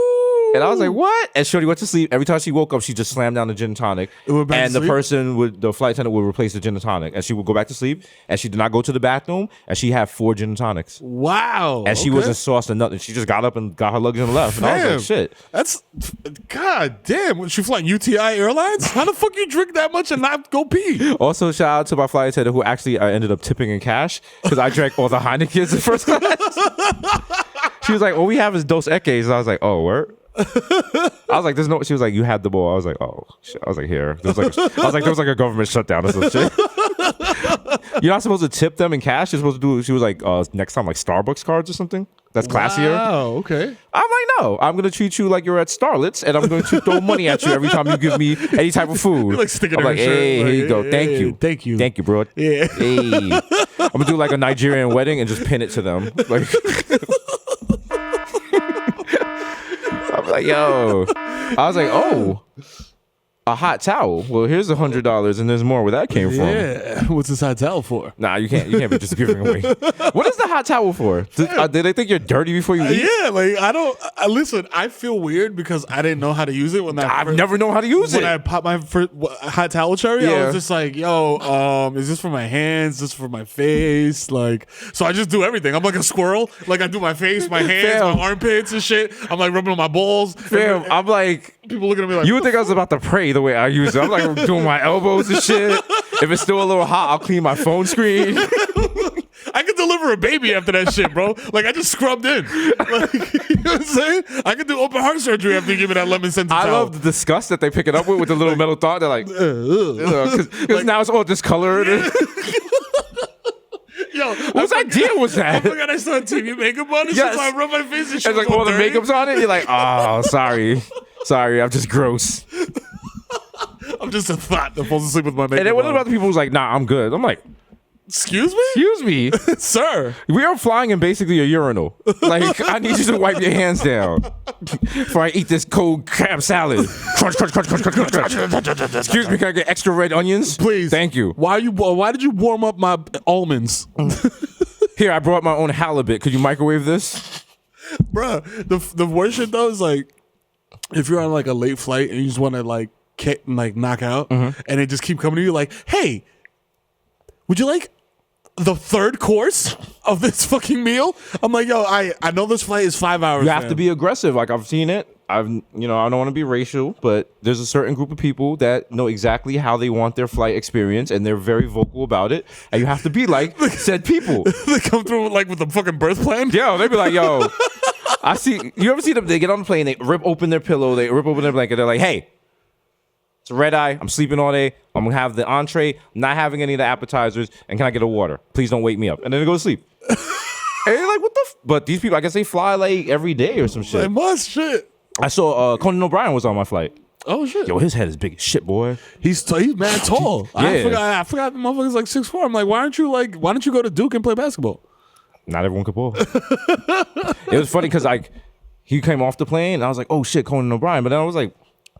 Speaker 3: And I was like, what? And Shorty went to sleep. Every time she woke up, she just slammed down the gin and tonic. And the flight attendant would replace the gin and tonic. And she would go back to sleep. And she did not go to the bathroom. And she had 4 gin and tonics.
Speaker 4: Wow.
Speaker 3: And she wasn't sauced or nothing. She just got up and got her luggage and left. And I was like, shit.
Speaker 4: That's, God damn. Was she flying UTI Airlines? How the fuck you drink that much and not go pee?
Speaker 3: Also, shout out to my flight attendant who actually I ended up tipping in cash because I drank all the Heinekens in first class. She was like, all we have is Dos Equis. And I was like, oh, word? I was like, there's no. She was like, you had the ball. I was like, oh, shit. I was like, here. There was like a government shutdown or some shit. You're not supposed to tip them in cash. You're supposed to do. She was like, next time like Starbucks cards or something. That's classier.
Speaker 4: Oh, okay.
Speaker 3: I'm like, no. I'm gonna treat you like you're at Starlet's, and I'm going to throw money at you every time you give me any type of food.
Speaker 4: You're like sticking
Speaker 3: I'm like, hey, here you go. Thank you, bro.
Speaker 4: Yeah.
Speaker 3: Hey. I'm gonna do like a Nigerian wedding and just pin it to them. Like. Like, yo, I was like, oh, a hot towel. Well, here's $100, and there's more where that came from.
Speaker 4: Yeah, what's this hot towel for?
Speaker 3: Nah, you can't be just giving away. What is the hot towel for? Did they think you're dirty before you eat?
Speaker 4: Yeah, like listen. I feel weird because I didn't know how to use it when
Speaker 3: I've never known how to use it.
Speaker 4: When I popped my first hot towel cherry,
Speaker 3: Yeah.
Speaker 4: I was just like, yo, is this for my hands? Is this for my face? Like, so I just do everything. I'm like a squirrel. Like I do my face, my hands, my armpits and shit. I'm like rubbing on my balls.
Speaker 3: Fam, I'm like,
Speaker 4: people looking at me like,
Speaker 3: you would think I was about to pray the way I use it. I'm like doing my elbows and shit. If it's still a little hot, I'll clean my phone screen.
Speaker 4: I could deliver a baby after that shit, bro. Like I just scrubbed in. Like, you know what I'm saying? I could do open heart surgery after you give me that lemon scented towel.
Speaker 3: I love the disgust that they pick it up with the little metal thought. They're like, because now it's all discolored.
Speaker 4: Yo,
Speaker 3: whose idea was that?
Speaker 4: I forgot I still had TV makeup on. Yes. So I rub my face and shit.
Speaker 3: It's like all the makeup's on it. You're like, oh, sorry, I'm just gross.
Speaker 4: I'm just a thought that falls asleep with my makeup.
Speaker 3: And then what about the people who's like, nah, I'm good? I'm like,
Speaker 4: excuse me, sir.
Speaker 3: We are flying in basically a urinal. Like, I need you to wipe your hands down before I eat this cold crab salad. Crunch, crunch, crunch, crunch, crunch, crunch. Excuse me, can I get extra red onions?
Speaker 4: Please.
Speaker 3: Thank you.
Speaker 4: Why did you warm up my almonds?
Speaker 3: Here, I brought my own halibut. Could you microwave this?
Speaker 4: Bruh, the worst shit though is like, if you're on like a late flight and you just want to like knock out, and they just keep coming to you like, hey, would you like the third course of this fucking meal? I'm like, yo, I know this flight is 5 hours.
Speaker 3: You have to be aggressive. Like, I've seen it. I don't want to be racial, but there's a certain group of people that know exactly how they want their flight experience, and they're very vocal about it. And you have to be like said people.
Speaker 4: They come through like with a fucking birth plan.
Speaker 3: Yo, they be like, yo, I see. You ever see them? They get on the plane, they rip open their pillow, they rip open their blanket. They're like, hey, it's a red eye. I'm sleeping all day. I'm gonna have the entree. I'm not having any of the appetizers. And can I get a water? Please don't wake me up. And then they go to sleep. And you're like, what the? But these people, I guess they fly like every day or some shit.
Speaker 4: They must shit.
Speaker 3: I saw Conan O'Brien was on my flight.
Speaker 4: Oh shit!
Speaker 3: Yo, his head is big as shit, boy.
Speaker 4: He's mad tall.
Speaker 3: Yeah.
Speaker 4: I forgot the motherfucker's like 6'4". I'm like, why don't you go to Duke and play basketball?
Speaker 3: Not everyone could ball. It was funny because like he came off the plane and I was like, oh shit, Conan O'Brien. But then I was like,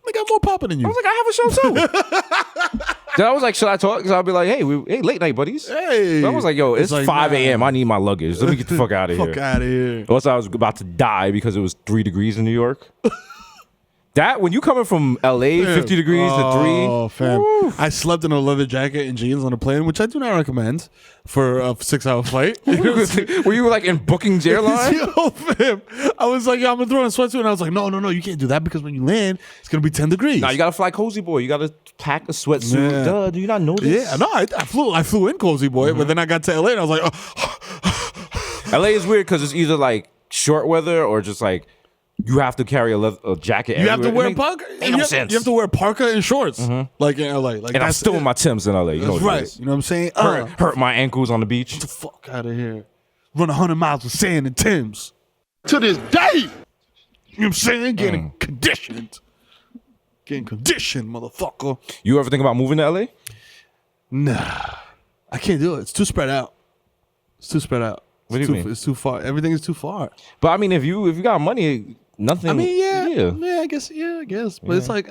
Speaker 4: I got more popping than you.
Speaker 3: I was like, I have a show too. Then I was like, should I talk? Because I'll be like, hey, late night buddies.
Speaker 4: Hey.
Speaker 3: So I was like, yo, it's like 5 a.m. I need my luggage. Let me get the fuck out of here.
Speaker 4: Fuck out of here.
Speaker 3: Also, I was about to die because it was 3 degrees in New York. That, when you coming from LA, 50 degrees to 3.
Speaker 4: Oh, fam.
Speaker 3: Woo.
Speaker 4: I slept in a leather jacket and jeans on a plane, which I do not recommend for a 6-hour flight.
Speaker 3: Were you like in Bookings Airlines?
Speaker 4: Yo, fam. I was like, yo, I'm going to throw on a sweatsuit. And I was like, no, you can't do that because when you land, it's going to be 10 degrees.
Speaker 3: Nah, you got to fly cozy boy. You got to pack a sweatsuit.
Speaker 4: Yeah.
Speaker 3: Duh, do you not know this?
Speaker 4: Yeah, no, I flew in cozy boy, but then I got to LA and I was like, oh.
Speaker 3: LA is weird because it's either like short weather or just like you have to carry a jacket.
Speaker 4: You have to wear parka.
Speaker 3: Ain't no sense.
Speaker 4: You have to wear parka and shorts, like in LA. Like
Speaker 3: And I'm still in my Timbs in LA. You know
Speaker 4: That's
Speaker 3: what it
Speaker 4: right.
Speaker 3: is.
Speaker 4: You know what I'm saying?
Speaker 3: Hurt my ankles on the beach.
Speaker 4: Get the fuck out of here. Run 100 miles with sand and Timbs.
Speaker 2: To this day.
Speaker 4: You know what I'm saying? Getting conditioned. Getting conditioned, motherfucker.
Speaker 3: You ever think about moving to LA?
Speaker 4: Nah. I can't do it. It's too spread out. It's too spread out.
Speaker 3: What do you mean?
Speaker 4: It's too far. Everything is too far.
Speaker 3: But I mean, if you got money, nothing.
Speaker 4: I mean, yeah, I guess. But it's like,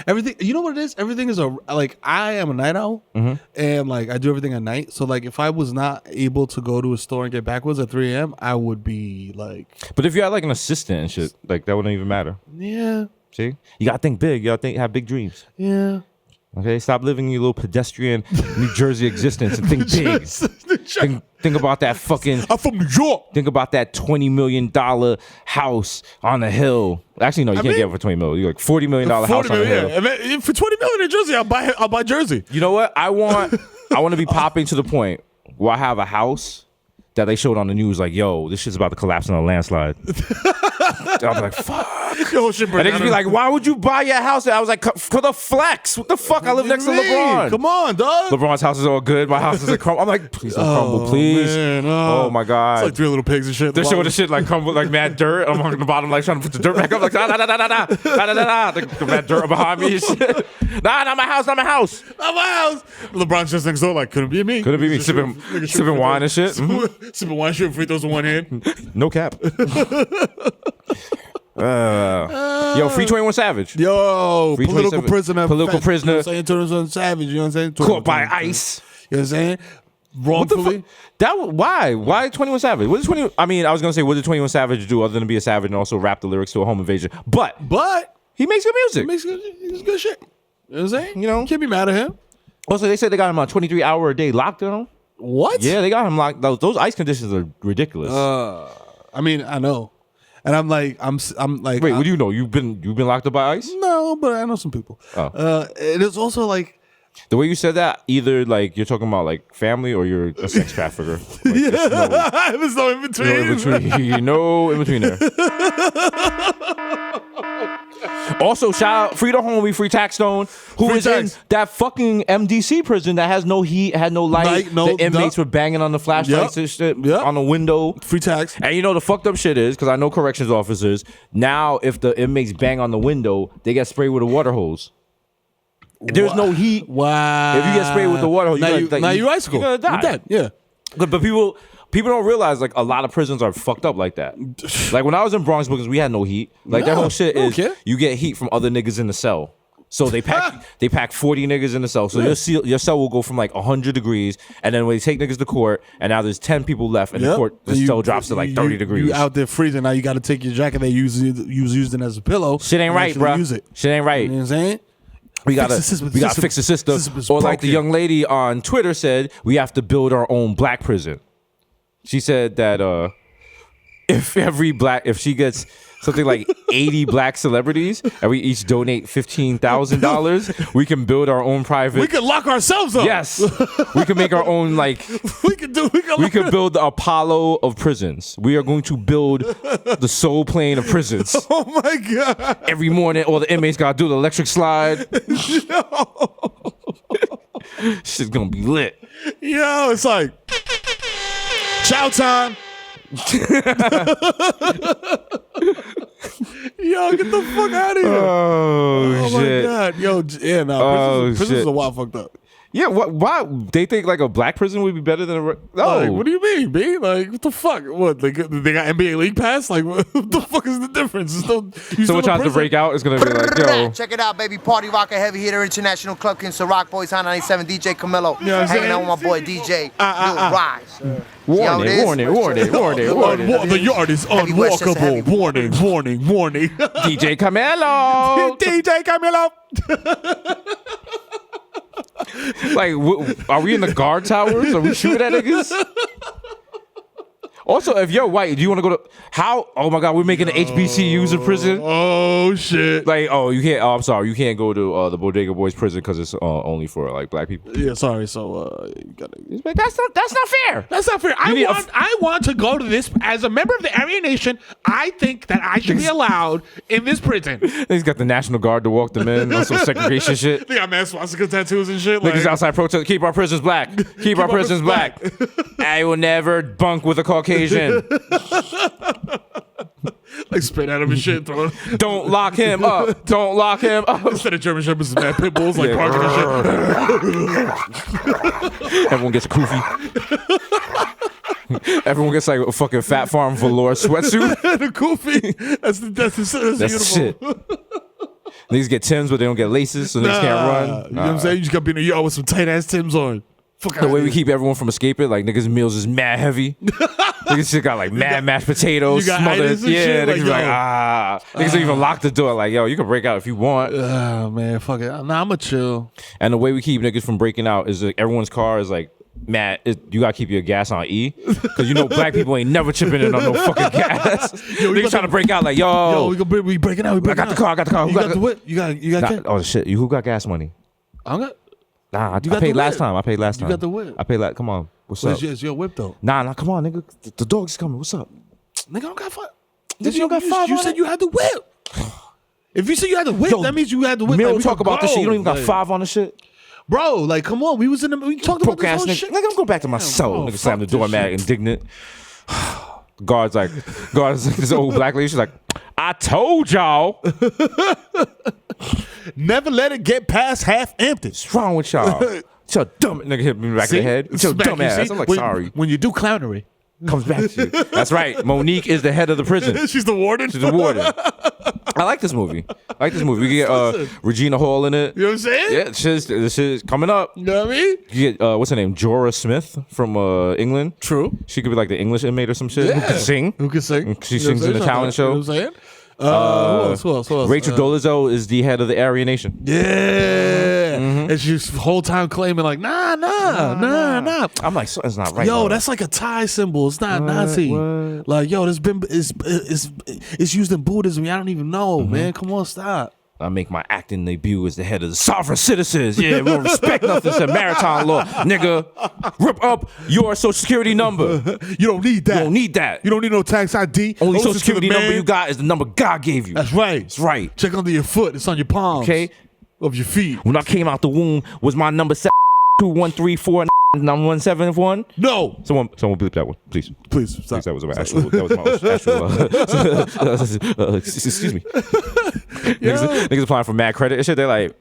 Speaker 4: everything. You know what it is? Everything is I am a night owl, and like I do everything at night. So like, if I was not able to go to a store and get backwards at 3 a.m., I would be like.
Speaker 3: But if you had like an assistant and shit, like that wouldn't even matter.
Speaker 4: Yeah.
Speaker 3: See, you gotta think big. You gotta have big dreams.
Speaker 4: Yeah.
Speaker 3: Okay, stop living your little pedestrian New Jersey existence and think big. Think about that fucking.
Speaker 4: I'm from New York.
Speaker 3: Think about that $20 million house on the hill. Actually, no, you can't get it for $20 million. You're like $40 million house on the hill.
Speaker 4: Yeah. For $20 million in Jersey, I'll buy Jersey.
Speaker 3: You know what? I want to be popping to the point where I have a house that they showed on the news, like, yo, this shit's about to collapse in a landslide. I was like, fuck.
Speaker 4: Yo, shit,
Speaker 3: And they just be like, why would you buy your house? And I was like, for the flex. What the fuck? I live next to LeBron.
Speaker 4: Come on, dog.
Speaker 3: LeBron's house is all good. My house is a crumble. I'm like, please don't crumble, please.
Speaker 4: Man,
Speaker 3: oh my God.
Speaker 4: It's like 3 little pigs and shit.
Speaker 3: They're showing the shit like crumble, like mad dirt. I'm on the bottom, like trying to put the dirt back up, like da da da da da da da da da. The mad dirt behind me and shit. Nah, not my house, not my house.
Speaker 4: Not my house. LeBron's just next door, like, couldn't be me.
Speaker 3: Couldn't be me sipping wine and shit.
Speaker 4: Sipping wine, shooting free throws in one hand.
Speaker 3: No cap. Yo, free 21 Savage.
Speaker 4: Yo,
Speaker 3: Free
Speaker 4: political
Speaker 3: 27
Speaker 4: prisoner.
Speaker 3: Political prisoner.
Speaker 4: You know what I'm saying? 21 Savage, you know what I'm saying?
Speaker 3: Caught by ICE.
Speaker 4: You know what I'm saying? Wrongfully.
Speaker 3: Why 21 Savage? What did 20? I mean, I was gonna say, what did 21 Savage do other than be a savage and also rap the lyrics to a home invasion? But he makes good music.
Speaker 4: He makes good shit. You know what I'm saying?
Speaker 3: You know,
Speaker 4: Can't be mad at him.
Speaker 3: Also, they said they got him on 23-hour a day lockdown.
Speaker 4: What?
Speaker 3: Yeah, they got him locked. Those ICE conditions are ridiculous.
Speaker 4: I mean, I know, and I'm like.
Speaker 3: Wait, what do you know? You've been locked up by ICE?
Speaker 4: No, but I know some people. It is also like.
Speaker 3: The way you said that, either like you're talking about like family or you're a sex trafficker. Like,
Speaker 4: there's no in between.
Speaker 3: No in between there. Also, shout out free the homie, free Taxstone, who is in that fucking MDC prison that has no heat, had no light. The inmates were banging on the flashlights and shit on the window.
Speaker 4: Free tax.
Speaker 3: And you know the fucked up shit is, because I know corrections officers, now if the inmates bang on the window, they get sprayed with a water hose. There's no heat.
Speaker 4: Wow.
Speaker 3: If you get sprayed with the water hose,
Speaker 4: you're icicle.
Speaker 3: You're gonna die.
Speaker 4: Yeah.
Speaker 3: But people don't realize like a lot of prisons are fucked up like that. Like when I was in Bronx because we had no heat. Like that whole shit is you get heat from other niggas in the cell. So they pack 40 niggas in the cell. So your cell will go from like 100 degrees, and then when they take niggas to court, and now there's 10 people left, and the cell drops to like 30 degrees.
Speaker 4: You out there freezing. Now you got to take your jacket that you was using as a pillow.
Speaker 3: Shit ain't right, bro. Shit ain't right.
Speaker 4: You know what I'm saying?
Speaker 3: We gotta fix the system. Or like the young lady on Twitter said, we have to build our own black prison. She said that if she gets something like 80 black celebrities and we each donate $15,000, we can build our own private.
Speaker 4: We can lock ourselves up.
Speaker 3: Yes, we can make our own like. We can build the Apollo of prisons. We are going to build the soul plane of prisons.
Speaker 4: Oh my god!
Speaker 3: Every morning, all the inmates gotta do the electric slide. Shit's gonna be lit.
Speaker 4: Yo, it's like Showtime. Yo, get the fuck out of here. Oh
Speaker 3: shit.
Speaker 4: My god. Yo, yeah, no, prisons are wild fucked up.
Speaker 3: Yeah, why they think like a black prison would be better than a
Speaker 4: like, what do you mean, B? Like, what the fuck? What they got NBA League Pass? Like, what the fuck is the difference?
Speaker 3: Someone tries to break out, it's gonna be like, yo,
Speaker 5: check it out, baby. Party rocker, heavy hitter, international club king, Rock Boys, High 97, DJ Camilo, hanging out with my boy DJ Lil Rise.
Speaker 3: Warning.
Speaker 4: The yard is unwalkable. Warning.
Speaker 3: DJ Camilo.
Speaker 4: DJ Camilo.
Speaker 3: Like, are we in the guard towers? Are we shooting at niggas? Also, if you're white, do you want to go to how? Oh my God, we're making an HBCUs a prison.
Speaker 4: Oh shit!
Speaker 3: Like, oh, you can't. Oh, I'm sorry, you can't go to the Bodega Boys prison because it's only for like black people.
Speaker 4: Yeah, sorry. So you gotta.
Speaker 3: That's not fair.
Speaker 4: That's not fair. I want to go to this as a member of the Aryan Nation. I think that I should be allowed in this prison.
Speaker 3: He's got the National Guard to walk them in on some segregation shit.
Speaker 4: They got mad swastika tattoos and shit.
Speaker 3: Niggas outside protest. Keep our prisons black. Keep our prisons black. I will never bunk with a Caucasian.
Speaker 4: Like spit at him and shit.
Speaker 3: Don't lock him up. Don't lock him up.
Speaker 4: Instead of German Shepherds, mad pit bulls like barking and
Speaker 3: shit. Everyone gets koofy. Everyone gets like a fucking Fat Farm velour sweatsuit.
Speaker 4: The koofy. That's beautiful.
Speaker 3: Shit. Niggas get Timbs, but they don't get laces, so niggas can't run.
Speaker 4: You know what I'm saying? You just gotta be in the yard with some tight ass Timbs on.
Speaker 3: Fuck the way we keep everyone from escaping, like niggas' meals is mad heavy. Niggas shit got like mad mashed potatoes, smothered. Yeah, niggas be like, niggas don't even lock the door. Like, yo, you can break out if you want.
Speaker 4: Oh man, fuck it. Nah, I'ma chill.
Speaker 3: And the way we keep niggas from breaking out is like everyone's car is like, Matt, you gotta keep your gas on E, because you know black people ain't never chipping in on no fucking gas. Niggas trying to break out like, yo,
Speaker 4: we breaking out.
Speaker 3: I got the car.
Speaker 4: You got the whip. You got.
Speaker 3: Oh shit, who got gas money?
Speaker 4: I don't got.
Speaker 3: Nah, I paid last time. I paid last time.
Speaker 4: You got the whip.
Speaker 3: I paid come on. What's up?
Speaker 4: It's your whip though.
Speaker 3: Nah, come on, nigga. The dog's coming. What's up?
Speaker 4: Nigga, I don't got five.
Speaker 3: You don't got five.
Speaker 4: You said you had the whip. If you said you had the whip, that means you had the whip.
Speaker 3: Mero talk about this shit. You don't even got five on the shit.
Speaker 4: Bro, like, come on. We talked about this whole shit.
Speaker 3: Nigga, I'm going back to my cell. Nigga slammed the door, mad, indignant. Guard's like this old black lady. She's like, I told y'all.
Speaker 4: Never let it get past half empty.
Speaker 3: What's wrong with y'all? So dumb nigga hit me back in the head. So dumb ass. I'm like, sorry.
Speaker 4: When you do clownery,
Speaker 3: comes back to you. That's right. Monique is the head of the prison.
Speaker 4: She's the warden.
Speaker 3: She's the warden. I like this movie. We get Regina Hall in it.
Speaker 4: You know what I'm saying?
Speaker 3: Yeah, this shit is coming up.
Speaker 4: You know what I mean?
Speaker 3: You get what's her name? Jorah Smith from England.
Speaker 4: True.
Speaker 3: She could be like the English inmate or some shit.
Speaker 4: Yeah.
Speaker 3: Who can sing? She sings in the talent show.
Speaker 4: You know what I'm saying? Who else?
Speaker 3: Rachel Dolezal is the head of the Aryan Nation.
Speaker 4: Yeah. And she's whole time claiming like, nah.
Speaker 3: I'm like, something's not right.
Speaker 4: Yo, that's like a Thai symbol. It's not Nazi. What? Like, yo, it's used in Buddhism. I don't even know, man. Come on, stop.
Speaker 3: I make my acting debut as the head of the sovereign citizens. Yeah, we don't respect nothing. It's a maritime law. Nigga, rip up your social security number.
Speaker 4: You don't need that.
Speaker 3: You don't need that.
Speaker 4: You don't need no tax ID.
Speaker 3: Only social security number you got is the number God gave you.
Speaker 4: That's right.
Speaker 3: That's right.
Speaker 4: Check under your foot. It's on your palms.
Speaker 3: Okay.
Speaker 4: Of your feet.
Speaker 3: When I came out the womb, was my number 721349171?
Speaker 4: No.
Speaker 3: Someone bleep that one, please.
Speaker 4: Please stop.
Speaker 3: That was my actual. Excuse me. Niggas applying for mad credit and shit. They're like,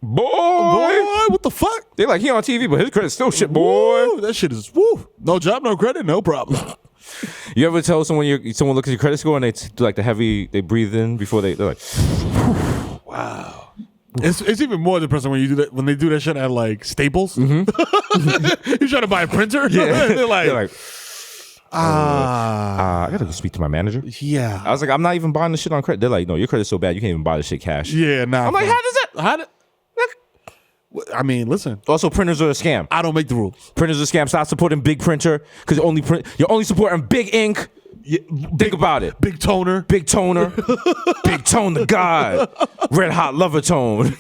Speaker 3: boy,
Speaker 4: what the fuck?
Speaker 3: They're like, he on TV, but his credit's still shit, boy.
Speaker 4: Woo, that shit is woo. No job, no credit, no problem.
Speaker 3: You ever tell someone looks at your credit score and they do like the heavy, they breathe in before they're like,
Speaker 4: wow. It's even more depressing when you do that, when they do that shit at like Staples. You're trying to buy a printer.
Speaker 3: Yeah.
Speaker 4: they're like
Speaker 3: I gotta go speak to my manager.
Speaker 4: Yeah.
Speaker 3: I was like, I'm not even buying the shit on credit. They're like, no, your credit's so bad you can't even buy the shit cash.
Speaker 4: Yeah, nah.
Speaker 3: I'm like, how did
Speaker 4: I mean, listen.
Speaker 3: Also, printers are a scam.
Speaker 4: I don't make the rules.
Speaker 3: Printers are a scam. Stop supporting big printer because you're only supporting big ink. Yeah, think about it.
Speaker 4: Big toner.
Speaker 3: Big tone the god. Red hot lover tone.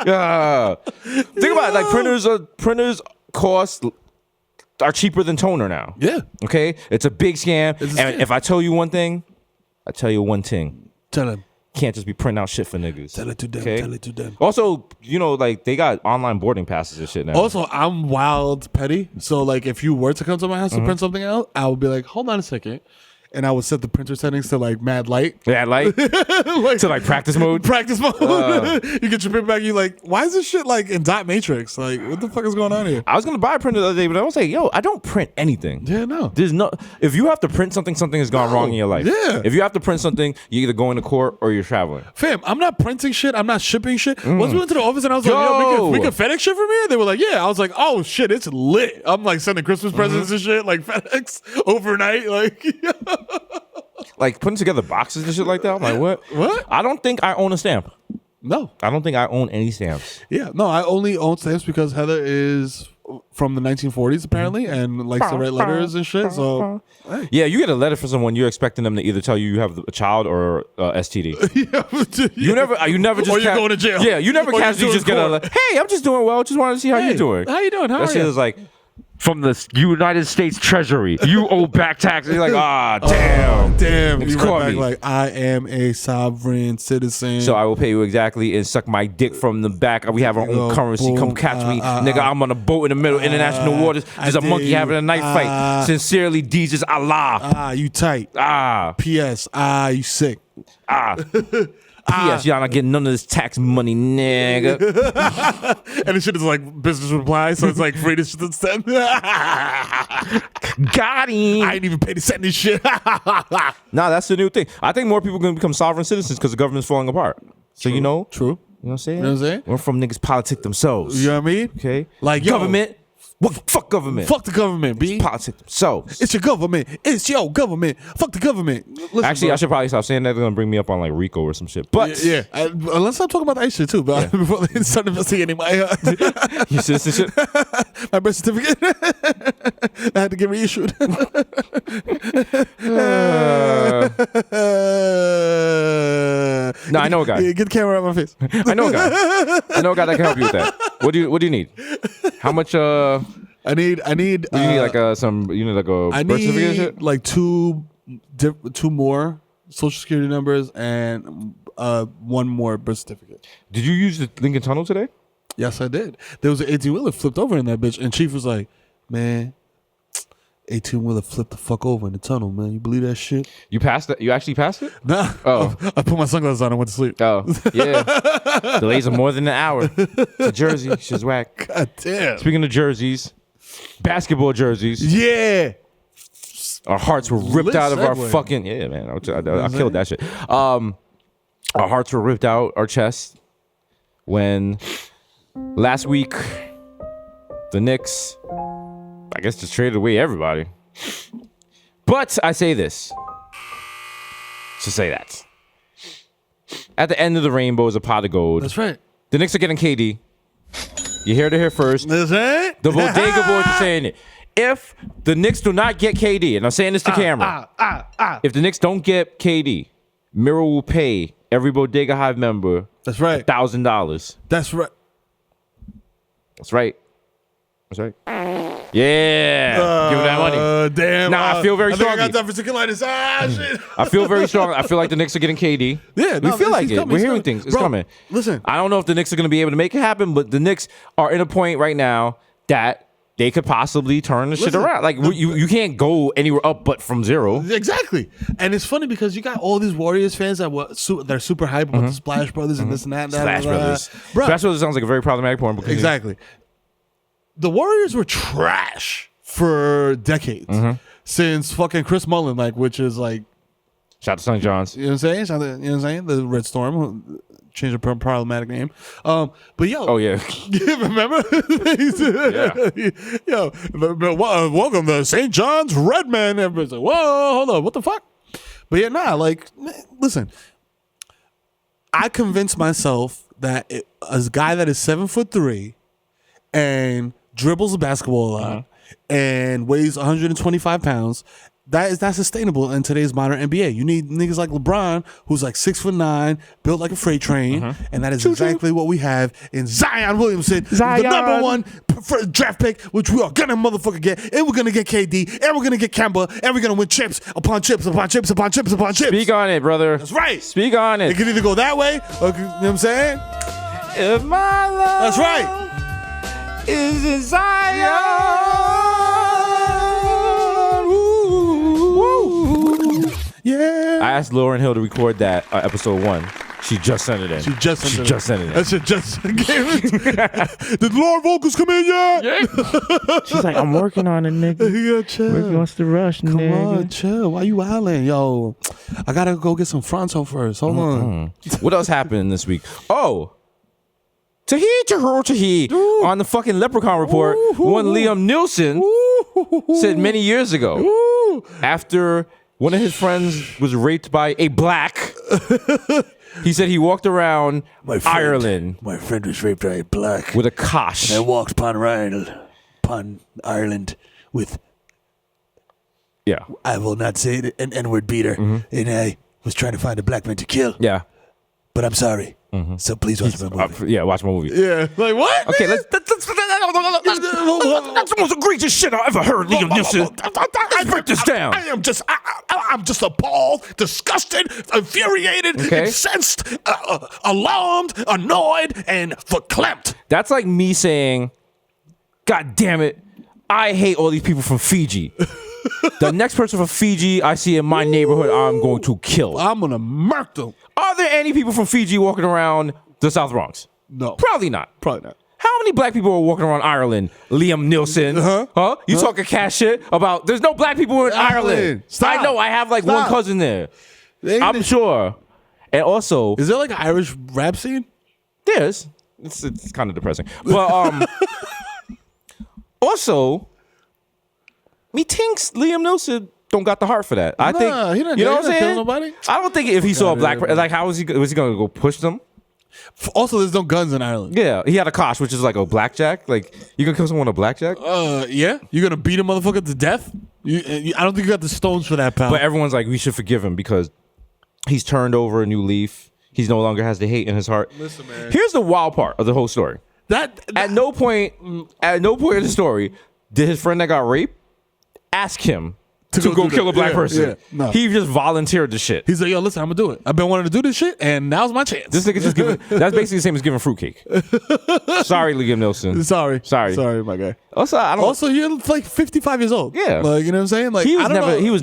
Speaker 3: Yeah. Think about it. Like printers are cheaper than toner now.
Speaker 4: Yeah.
Speaker 3: Okay? It's a big scam. And if I tell you one thing, I tell you one thing.
Speaker 4: Tell him.
Speaker 3: Can't just be printing out shit for niggas.
Speaker 4: Tell it to them.
Speaker 3: Okay?
Speaker 4: Tell it to them.
Speaker 3: Also, like they got online boarding passes and shit now.
Speaker 4: Also, I'm wild petty. So like if you were to come to my house to print something out, I would be like, hold on a second. And I would set the printer settings to like mad light.
Speaker 3: Mad light? To like practice mode?
Speaker 4: Practice mode. You get your print back, you like, why is this shit like in dot matrix? Like, what the fuck is going on here?
Speaker 3: I was gonna buy a printer the other day, but I was like, yo, I don't print anything.
Speaker 4: Yeah, no.
Speaker 3: There's no, if you have to print something has gone wrong in your life.
Speaker 4: Yeah.
Speaker 3: If you have to print something, you're either going to court or you're traveling.
Speaker 4: Fam, I'm not printing shit. I'm not shipping shit. Once we went to the office and I was like, yo, we could FedEx shit from here? They were like, yeah. I was like, oh shit, it's lit. I'm like sending Christmas presents and shit, like FedEx overnight. Like,
Speaker 3: like putting together boxes and shit like that. I'm like, what?
Speaker 4: What?
Speaker 3: I don't think I own a stamp.
Speaker 4: No.
Speaker 3: I don't think I own any stamps.
Speaker 4: Yeah. No, I only own stamps because Heather is from the 1940s apparently, and likes to write letters and shit. So
Speaker 3: Yeah, you get a letter from someone, you're expecting them to either tell you have a child or STD. You never just
Speaker 4: or you're going to jail.
Speaker 3: Yeah, you never
Speaker 4: Or you're
Speaker 3: casually
Speaker 4: doing
Speaker 3: just get a hey, I'm just doing well. Just wanted to see how you're doing.
Speaker 4: How you doing? How
Speaker 3: That
Speaker 4: are
Speaker 3: shit
Speaker 4: you?
Speaker 3: is like from the United States Treasury. You owe back taxes. You're like, damn.
Speaker 4: Damn,
Speaker 3: Niggas
Speaker 4: you
Speaker 3: caught
Speaker 4: write back
Speaker 3: me.
Speaker 4: like, I am a sovereign citizen.
Speaker 3: So I will pay you exactly and suck my dick from the back. We have our own
Speaker 4: Yo,
Speaker 3: currency.
Speaker 4: boom,
Speaker 3: Come catch me. Nigga, I'm on a boat in the middle of international waters. There's a monkey having a knife fight. Sincerely, Jesus Allah.
Speaker 4: You tight. P.S. You sick.
Speaker 3: P.S. Y'all not getting none of this tax money, nigga.
Speaker 4: And the shit is like business reply, so it's like free to send.
Speaker 3: Got him.
Speaker 4: I ain't even paid to send this shit.
Speaker 3: Nah, that's the new thing. I think more people are going to become sovereign citizens because the government's falling apart. So,
Speaker 4: True.
Speaker 3: you know.
Speaker 4: True.
Speaker 3: You know what I'm saying?
Speaker 4: You know what I'm saying?
Speaker 3: We're from niggas politic themselves.
Speaker 4: You know what I mean?
Speaker 3: Okay.
Speaker 4: Like, yo,
Speaker 3: government. What? Fuck government.
Speaker 4: Fuck the government, B.
Speaker 3: Politic themselves.
Speaker 4: It's your government. It's your government. Fuck the government. Listen,
Speaker 3: Actually,
Speaker 4: bro.
Speaker 3: I should probably stop saying that. They're going to bring me up on like RICO or some shit. But
Speaker 4: Yeah. Let's not talk about that shit too, but before they start investigating my
Speaker 3: your citizenship.
Speaker 4: my birth certificate, I had to get reissued.
Speaker 3: No, I know a guy.
Speaker 4: Yeah, get the camera out of my face.
Speaker 3: I know a guy. I know a guy that can help you with that. What do you need? How much?
Speaker 4: I need.
Speaker 3: You need like some. You need like a
Speaker 4: I
Speaker 3: birth certificate and
Speaker 4: need
Speaker 3: shit?
Speaker 4: like two more social security numbers and one more birth certificate.
Speaker 3: Did you use the Lincoln Tunnel today?
Speaker 4: Yes, I did. There was an 18-wheeler flipped over in that bitch, and Chief was like, "Man, 18-wheeler flipped the fuck over in the tunnel, man. You believe that shit?"
Speaker 3: You passed it? You actually passed it?
Speaker 4: Nah.
Speaker 3: Oh.
Speaker 4: I put my sunglasses on and went to sleep.
Speaker 3: Oh, yeah. Delays of more than an hour. It's a jersey. She's whack.
Speaker 4: God damn.
Speaker 3: Speaking of jerseys, basketball jerseys.
Speaker 4: Yeah.
Speaker 3: Our hearts were ripped
Speaker 4: Lit
Speaker 3: out of our
Speaker 4: segue.
Speaker 3: fucking. Yeah, man. I killed that shit. Our hearts were ripped out our chests when last week the Knicks, I guess, just traded away everybody. But I say this to say that at the end of the rainbow is a pot of gold.
Speaker 4: That's right.
Speaker 3: The Knicks are getting KD. You heard it here first.
Speaker 4: That's right.
Speaker 3: The Bodega Boys are saying it. If the Knicks do not get KD, and I'm saying this to camera, if the Knicks don't get KD, Mero will pay every Bodega Hive member
Speaker 4: That's right.
Speaker 3: $1,000.
Speaker 4: That's right.
Speaker 3: That's right. That's right. Yeah. Give me that money.
Speaker 4: Damn.
Speaker 3: Nah, I feel very
Speaker 4: I think I
Speaker 3: strongly.
Speaker 4: got diverticulitis. Shit.
Speaker 3: I feel very strong. I feel like the Knicks are getting KD.
Speaker 4: Yeah,
Speaker 3: we
Speaker 4: no,
Speaker 3: feel like
Speaker 4: he's
Speaker 3: it.
Speaker 4: coming,
Speaker 3: We're
Speaker 4: he's
Speaker 3: hearing
Speaker 4: coming.
Speaker 3: things. It's
Speaker 4: Bro,
Speaker 3: coming.
Speaker 4: listen.
Speaker 3: I don't know if the Knicks are going to be able to make it happen, but the Knicks are in a point right now that they could possibly turn the shit around. Like you can't go anywhere up but from zero.
Speaker 4: Exactly. And it's funny because you got all these Warriors fans that they're super hype about the Splash Brothers and this and that. And
Speaker 3: Splash Brothers.
Speaker 4: Bro,
Speaker 3: Splash Brothers sounds like a very problematic point. Because
Speaker 4: exactly. The Warriors were trash for decades. Since fucking Chris Mullin, like, which is like,
Speaker 3: shout out to St. John's.
Speaker 4: you know what I'm saying? You know what I'm saying? The Red Storm, who changed the problematic name. But yo,
Speaker 3: Oh yeah.
Speaker 4: remember? Yo, welcome to St. John's Redmen. Everybody's like, whoa, hold on, what the fuck? But yeah, nah, like, listen, I convinced myself that a guy that is 7'3" and dribbles a basketball a lot and weighs 125 pounds, that is not sustainable in today's modern NBA. You need niggas like LeBron, who's like 6'9", built like a freight train, and that is exactly what we have in Zion Williamson, the number one draft pick, which we are gonna motherfucker get, and we're gonna get KD, and we're gonna get Kemba, and we're gonna win chips upon chips upon chips upon chips upon chips.
Speaker 3: Speak on it, brother.
Speaker 4: That's right.
Speaker 3: Speak on
Speaker 4: It
Speaker 3: it.
Speaker 4: could either go that way, or you know what I'm saying?
Speaker 3: If my love
Speaker 4: That's right.
Speaker 3: is in Zion.
Speaker 4: Yeah.
Speaker 3: I asked Lauryn Hill to record that episode 1. She just sent it in.
Speaker 4: She just sent it in.
Speaker 3: That
Speaker 4: shit just came in. Did Lord vocals come in yet?
Speaker 3: She's like, I'm working on it, nigga.
Speaker 4: Yeah, chill.
Speaker 3: What's the rush,
Speaker 4: Come on, chill. Why you wildin'? Yo, I gotta go get some Fronto first. Hold on.
Speaker 3: What else happened this week? Oh, Tahi on the fucking Leprechaun Report, one Liam Nielsen said many years ago, after one of his friends was raped by a black, he said he walked around Ireland
Speaker 4: My friend was raped by a black.
Speaker 3: with a kosh.
Speaker 4: I walked upon
Speaker 6: upon Ireland with,
Speaker 3: Yeah.
Speaker 6: I will not say it, an N-word beater, and I was trying to find a black man to kill.
Speaker 3: Yeah.
Speaker 6: But I'm sorry. So please watch my movie.
Speaker 3: Yeah, watch my movie.
Speaker 4: Yeah. Like what?
Speaker 3: Okay, that's the most egregious shit I ever heard, Liam Neeson. Let's break this down.
Speaker 2: I'm just appalled, disgusted, infuriated, incensed, alarmed, annoyed, and verklempt.
Speaker 3: That's like me saying, God damn it, I hate all these people from Fiji. The next person from Fiji I see in my neighborhood, I'm going to kill.
Speaker 4: I'm gonna murk them.
Speaker 3: Are there any people from Fiji walking around the South Bronx?
Speaker 4: No.
Speaker 3: Probably not.
Speaker 4: Probably not.
Speaker 3: How many black people are walking around Ireland? Liam Neeson. Huh? You talking cash shit about there's no black people in Ireland.
Speaker 4: Stop.
Speaker 3: I know, I have like one cousin there. I'm sure. And also,
Speaker 4: is there like an Irish rap scene?
Speaker 3: There's. It's kind of depressing. But also, me thinks Liam Neeson don't got the heart for that. I think
Speaker 4: he didn't,
Speaker 3: you know what I'm saying?
Speaker 4: kill nobody.
Speaker 3: I don't think if he saw a black like how was he going to go push them?
Speaker 4: Also, there's no guns in Ireland.
Speaker 3: Yeah, he had a kosh, which is like a blackjack. Like you gonna kill someone with a blackjack?
Speaker 4: Yeah, you're gonna beat a motherfucker to death. I don't think you got the stones for that, pal.
Speaker 3: But everyone's like, we should forgive him because he's turned over a new leaf. He's no longer has the hate in his heart.
Speaker 4: Listen, man.
Speaker 3: Here's the wild part of the whole story. At no point in the story did his friend that got raped ask him to go kill a black person.
Speaker 4: Yeah, no.
Speaker 3: He just volunteered the shit.
Speaker 4: He's like, yo, listen, I'm gonna do it. I've been wanting to do this shit, and now's my chance.
Speaker 3: This nigga just giving. That's basically the same as giving fruitcake. Sorry, Liam Neeson.
Speaker 4: Sorry, my guy.
Speaker 3: Also,
Speaker 4: you're like 55 years old.
Speaker 3: Yeah,
Speaker 4: like you know what I'm saying. Like
Speaker 3: he was
Speaker 4: I don't know.
Speaker 3: He was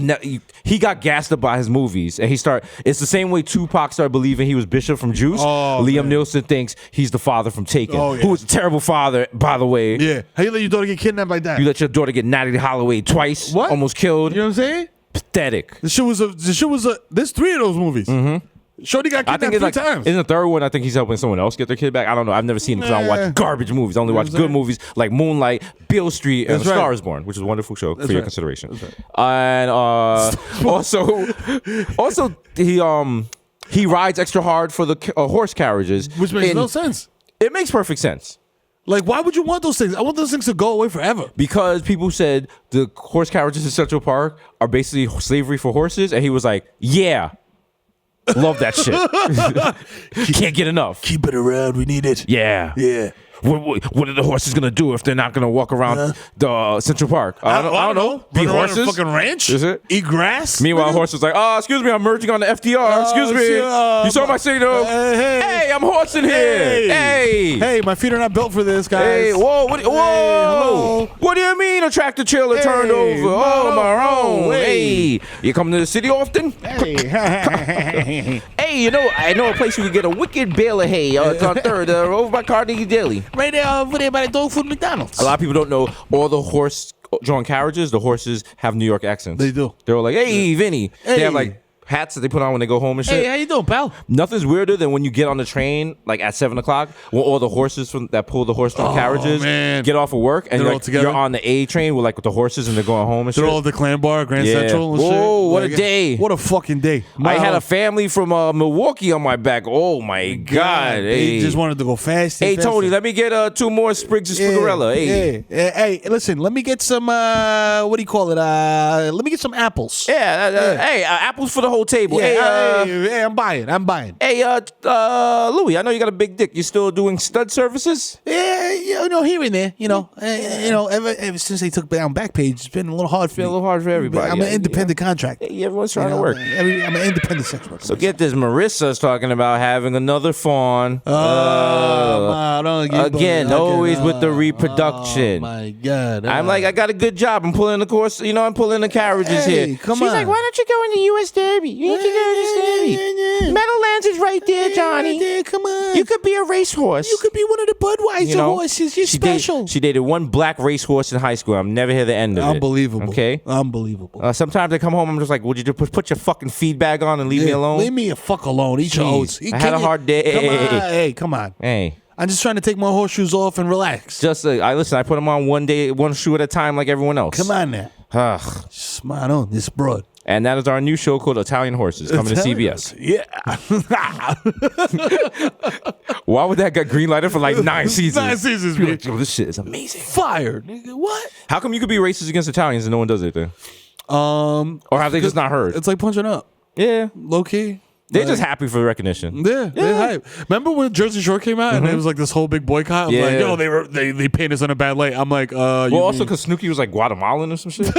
Speaker 3: he got gassed up by his movies, and it's the same way Tupac started believing he was Bishop from Juice. Liam Neeson thinks he's the father from Taken, who was a terrible father, by the way.
Speaker 4: Yeah, how you let your daughter get kidnapped like that?
Speaker 3: You let your daughter get Natalie Holloway twice, almost killed.
Speaker 4: You know what I'm saying?
Speaker 3: Pathetic.
Speaker 4: The shit was there's 3 of those movies. Mm-hmm. Shorty got kidnapped 3 times.
Speaker 3: In the third one, I think he's helping someone else get their kid back. I don't know. I've never seen it because I don't watch garbage movies. I only watch good movies like Moonlight, Beale Street, and A Star Is Born, which is a wonderful show for your consideration. And also he rides extra hard for the horse carriages,
Speaker 4: which makes no sense.
Speaker 3: It makes perfect sense.
Speaker 4: Like, why would you want those things? I want those things to go away forever.
Speaker 3: Because people said the horse carriages in Central Park are basically slavery for horses, and he was like, "Yeah, love that shit. Can't get enough.
Speaker 6: Keep it around. We need it.
Speaker 3: Yeah,
Speaker 6: yeah."
Speaker 3: What are the horses gonna do if they're not gonna walk around the Central Park? I don't know. Be horses?
Speaker 4: Fucking ranch?
Speaker 3: Is it?
Speaker 4: Eat grass?
Speaker 3: Meanwhile, horses like, excuse me, I'm merging on the FDR. Excuse me. You saw my signal? Hey, I'm horsing here.
Speaker 4: Hey, my feet are not built for this, guys.
Speaker 3: Hey, whoa, whoa. What do you mean a tractor trailer turned over? Oh, my own. Hey, you come to the city often? Hey, I know a place you can get a wicked bale of hay. It's on 3rd over by Carnegie Deli.
Speaker 6: Right there over there by the dog food McDonald's.
Speaker 3: A lot of people don't know all the horse-drawn carriages. The horses have New York accents.
Speaker 4: They do.
Speaker 3: They're all like, hey, Vinny.
Speaker 4: Hey.
Speaker 3: They have like hats that they put on when they go home and shit.
Speaker 6: Hey, how you doing, pal?
Speaker 3: Nothing's weirder than when you get on the train like at 7 o'clock when all the horses that pull the horse-drawn carriages get off of work and
Speaker 4: They're all together.
Speaker 3: you're on the A train with the horses and they're going home and shit.
Speaker 4: They're all at the Clan Bar, Grand Central and shit.
Speaker 3: Whoa, what a day.
Speaker 4: What a fucking day.
Speaker 3: I had a family from Milwaukee on my back. Oh my God.
Speaker 4: They just wanted to go fast.
Speaker 3: Hey, Tony, let me get 2 more sprigs of Spigorella. Hey.
Speaker 4: Hey, listen, let me get some, what do you call it? Let me get some apples.
Speaker 3: Hey, apples for the whole table.
Speaker 4: Hey, I'm buying.
Speaker 3: Hey, Louis, I know you got a big dick. You still doing stud services?
Speaker 6: Yeah, here and there. Ever since they took down Backpage, it's been a little hard for me.
Speaker 3: A little hard for everybody.
Speaker 6: I'm an independent contractor.
Speaker 3: Hey, everyone's trying to work.
Speaker 6: I'm an independent sex worker.
Speaker 3: So get this, Marissa's talking about having another fawn. Again, always with the reproduction.
Speaker 6: Oh my God.
Speaker 3: I'm like, I got a good job. I'm pulling the course. I'm pulling the carriages here.
Speaker 6: She's
Speaker 3: She's like, why don't you go in the U.S. Derby? You need to go to the Derby. Meadowlands is right there, Johnny.
Speaker 6: Come on.
Speaker 3: You could be a racehorse.
Speaker 6: You could be one of the Budweiser horses. You're special.
Speaker 3: She dated one black racehorse in high school. I'm never hear the end of it.
Speaker 4: Unbelievable.
Speaker 3: Okay?
Speaker 4: Unbelievable.
Speaker 3: Sometimes I come home, I'm just like, would you just put your fucking feed bag on and leave me alone?
Speaker 4: Leave me a fuck alone. Eat your oats.
Speaker 3: I had a hard day.
Speaker 4: Come on.
Speaker 3: Hey.
Speaker 4: I'm just trying to take my horseshoes off and relax.
Speaker 3: Just I put them on one shoe at a time like everyone else.
Speaker 4: Come on now. Smile on this broad.
Speaker 3: And that is our new show called Italian Horses coming to CBS.
Speaker 6: Yeah.
Speaker 3: Why would that get greenlighted for like 9 seasons?
Speaker 4: 9 seasons,
Speaker 3: You're
Speaker 4: bitch.
Speaker 3: like, yo, this shit is amazing.
Speaker 6: Fired, nigga. What?
Speaker 3: How come you could be racist against Italians and no one does anything? Or have they just not heard?
Speaker 4: It's like punching up.
Speaker 3: Yeah.
Speaker 4: Low key.
Speaker 3: They're just happy for recognition.
Speaker 4: Yeah, they're hype. Remember when Jersey Shore came out and it was like this whole big boycott? I'm like, yo, they paint us in a bad light. I'm like,
Speaker 3: well, also because Snooki was like Guatemalan or some shit.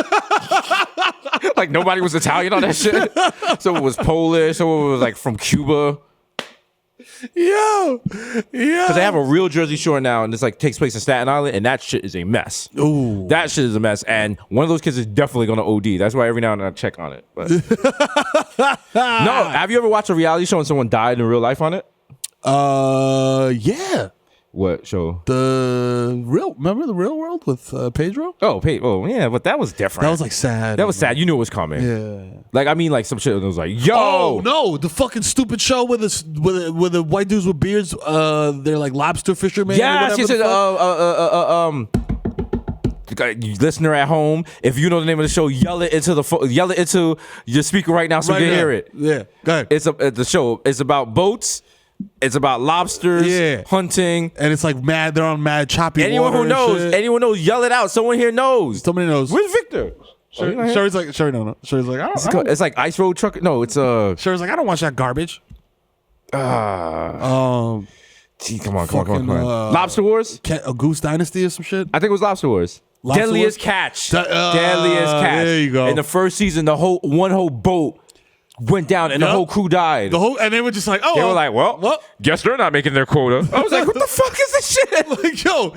Speaker 3: Like nobody was Italian on that shit. So it was Polish. So it was like from Cuba.
Speaker 4: yo,
Speaker 3: Because they have a real Jersey Shore now, and it's like takes place in Staten Island, and that shit is a mess.
Speaker 4: Ooh.
Speaker 3: That shit is a mess, and one of those kids is definitely gonna OD. That's why every now and then I check on it. But no, have you ever watched a reality show and someone died in real life on it?
Speaker 4: Yeah.
Speaker 3: What show?
Speaker 4: Remember the Real World with Pedro?
Speaker 3: Oh, yeah, but that was different.
Speaker 4: That was like sad.
Speaker 3: That was sad. You knew it was coming.
Speaker 4: Yeah.
Speaker 3: Like I mean, like some shit that was like, yo,
Speaker 4: Oh no, the fucking stupid show with the white dudes with beards. They're like lobster fishermen.
Speaker 3: yes, yes, listener at home, if you know the name of the show, yell it into your speaker right now so you can hear it.
Speaker 4: Yeah, go ahead.
Speaker 3: It's the show. It's about boats. It's about lobsters, hunting,
Speaker 4: and it's like mad. They're on mad choppy.
Speaker 3: Anyone
Speaker 4: water
Speaker 3: who knows,
Speaker 4: shit.
Speaker 3: anyone knows, yell it out. Someone here knows.
Speaker 4: Somebody knows.
Speaker 3: Where's Victor?
Speaker 4: Sherry's like, Sherry, no. Sherry's like, I don't.
Speaker 3: It's like Ice Road Truck. No, it's
Speaker 4: Sherry's like, I don't watch that garbage.
Speaker 3: Gee, come on. Lobster Wars?
Speaker 4: A Goose Dynasty or some shit?
Speaker 3: I think it was Lobster Wars.
Speaker 4: Lobster
Speaker 3: Deadliest
Speaker 4: Wars?
Speaker 3: Catch.
Speaker 4: Deadliest
Speaker 3: Catch.
Speaker 4: There you go.
Speaker 3: In the first season, one whole boat went down and the whole crew died.
Speaker 4: And they were just like,
Speaker 3: they were like, well, guess they're not making their quota. I was like, what the fuck is this shit?
Speaker 4: Like, yo,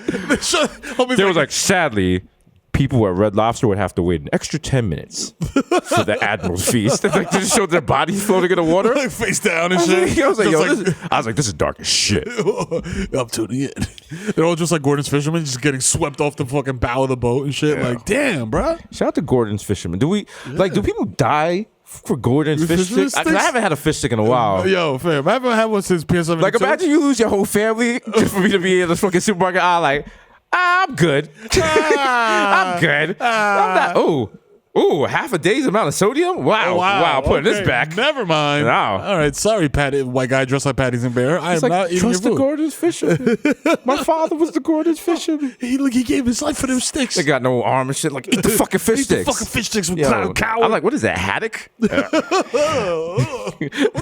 Speaker 3: they was like, sadly, people at Red Lobster would have to wait an extra 10 minutes for the Admiral's Feast. Like, they just showed their bodies floating in the water.
Speaker 4: like face down and shit.
Speaker 3: I was like, this is dark as shit.
Speaker 4: Up to the end. They're all just like Gordon's Fisherman, just getting swept off the fucking bow of the boat and shit. Like, damn, bro.
Speaker 3: Shout out to Gordon's Fisherman. Do people die for Gordon's fish sticks? I haven't had a fish stick in a while.
Speaker 4: Yo, fam, I haven't had one since PS7.
Speaker 3: Like, imagine you lose your whole family just for me to be in the fucking supermarket aisle like, I'm good. I'm good. I'm not. Ooh, half a day's amount of sodium? Wow. Putting this back.
Speaker 4: Never mind.
Speaker 3: Wow.
Speaker 4: All right, sorry, Patty, white guy dressed like Patty's and Bear. I am not eating your
Speaker 3: trust the
Speaker 4: food.
Speaker 3: Gordon's Fisherman. My father was the Gordon's Fisherman.
Speaker 4: He gave his life for them sticks.
Speaker 3: They got no arm and shit. Like, eat the fucking fish
Speaker 4: Eat
Speaker 3: sticks.
Speaker 4: the fucking fish sticks with
Speaker 3: Yo,
Speaker 4: coward.
Speaker 3: I'm like, what is that, haddock?
Speaker 4: What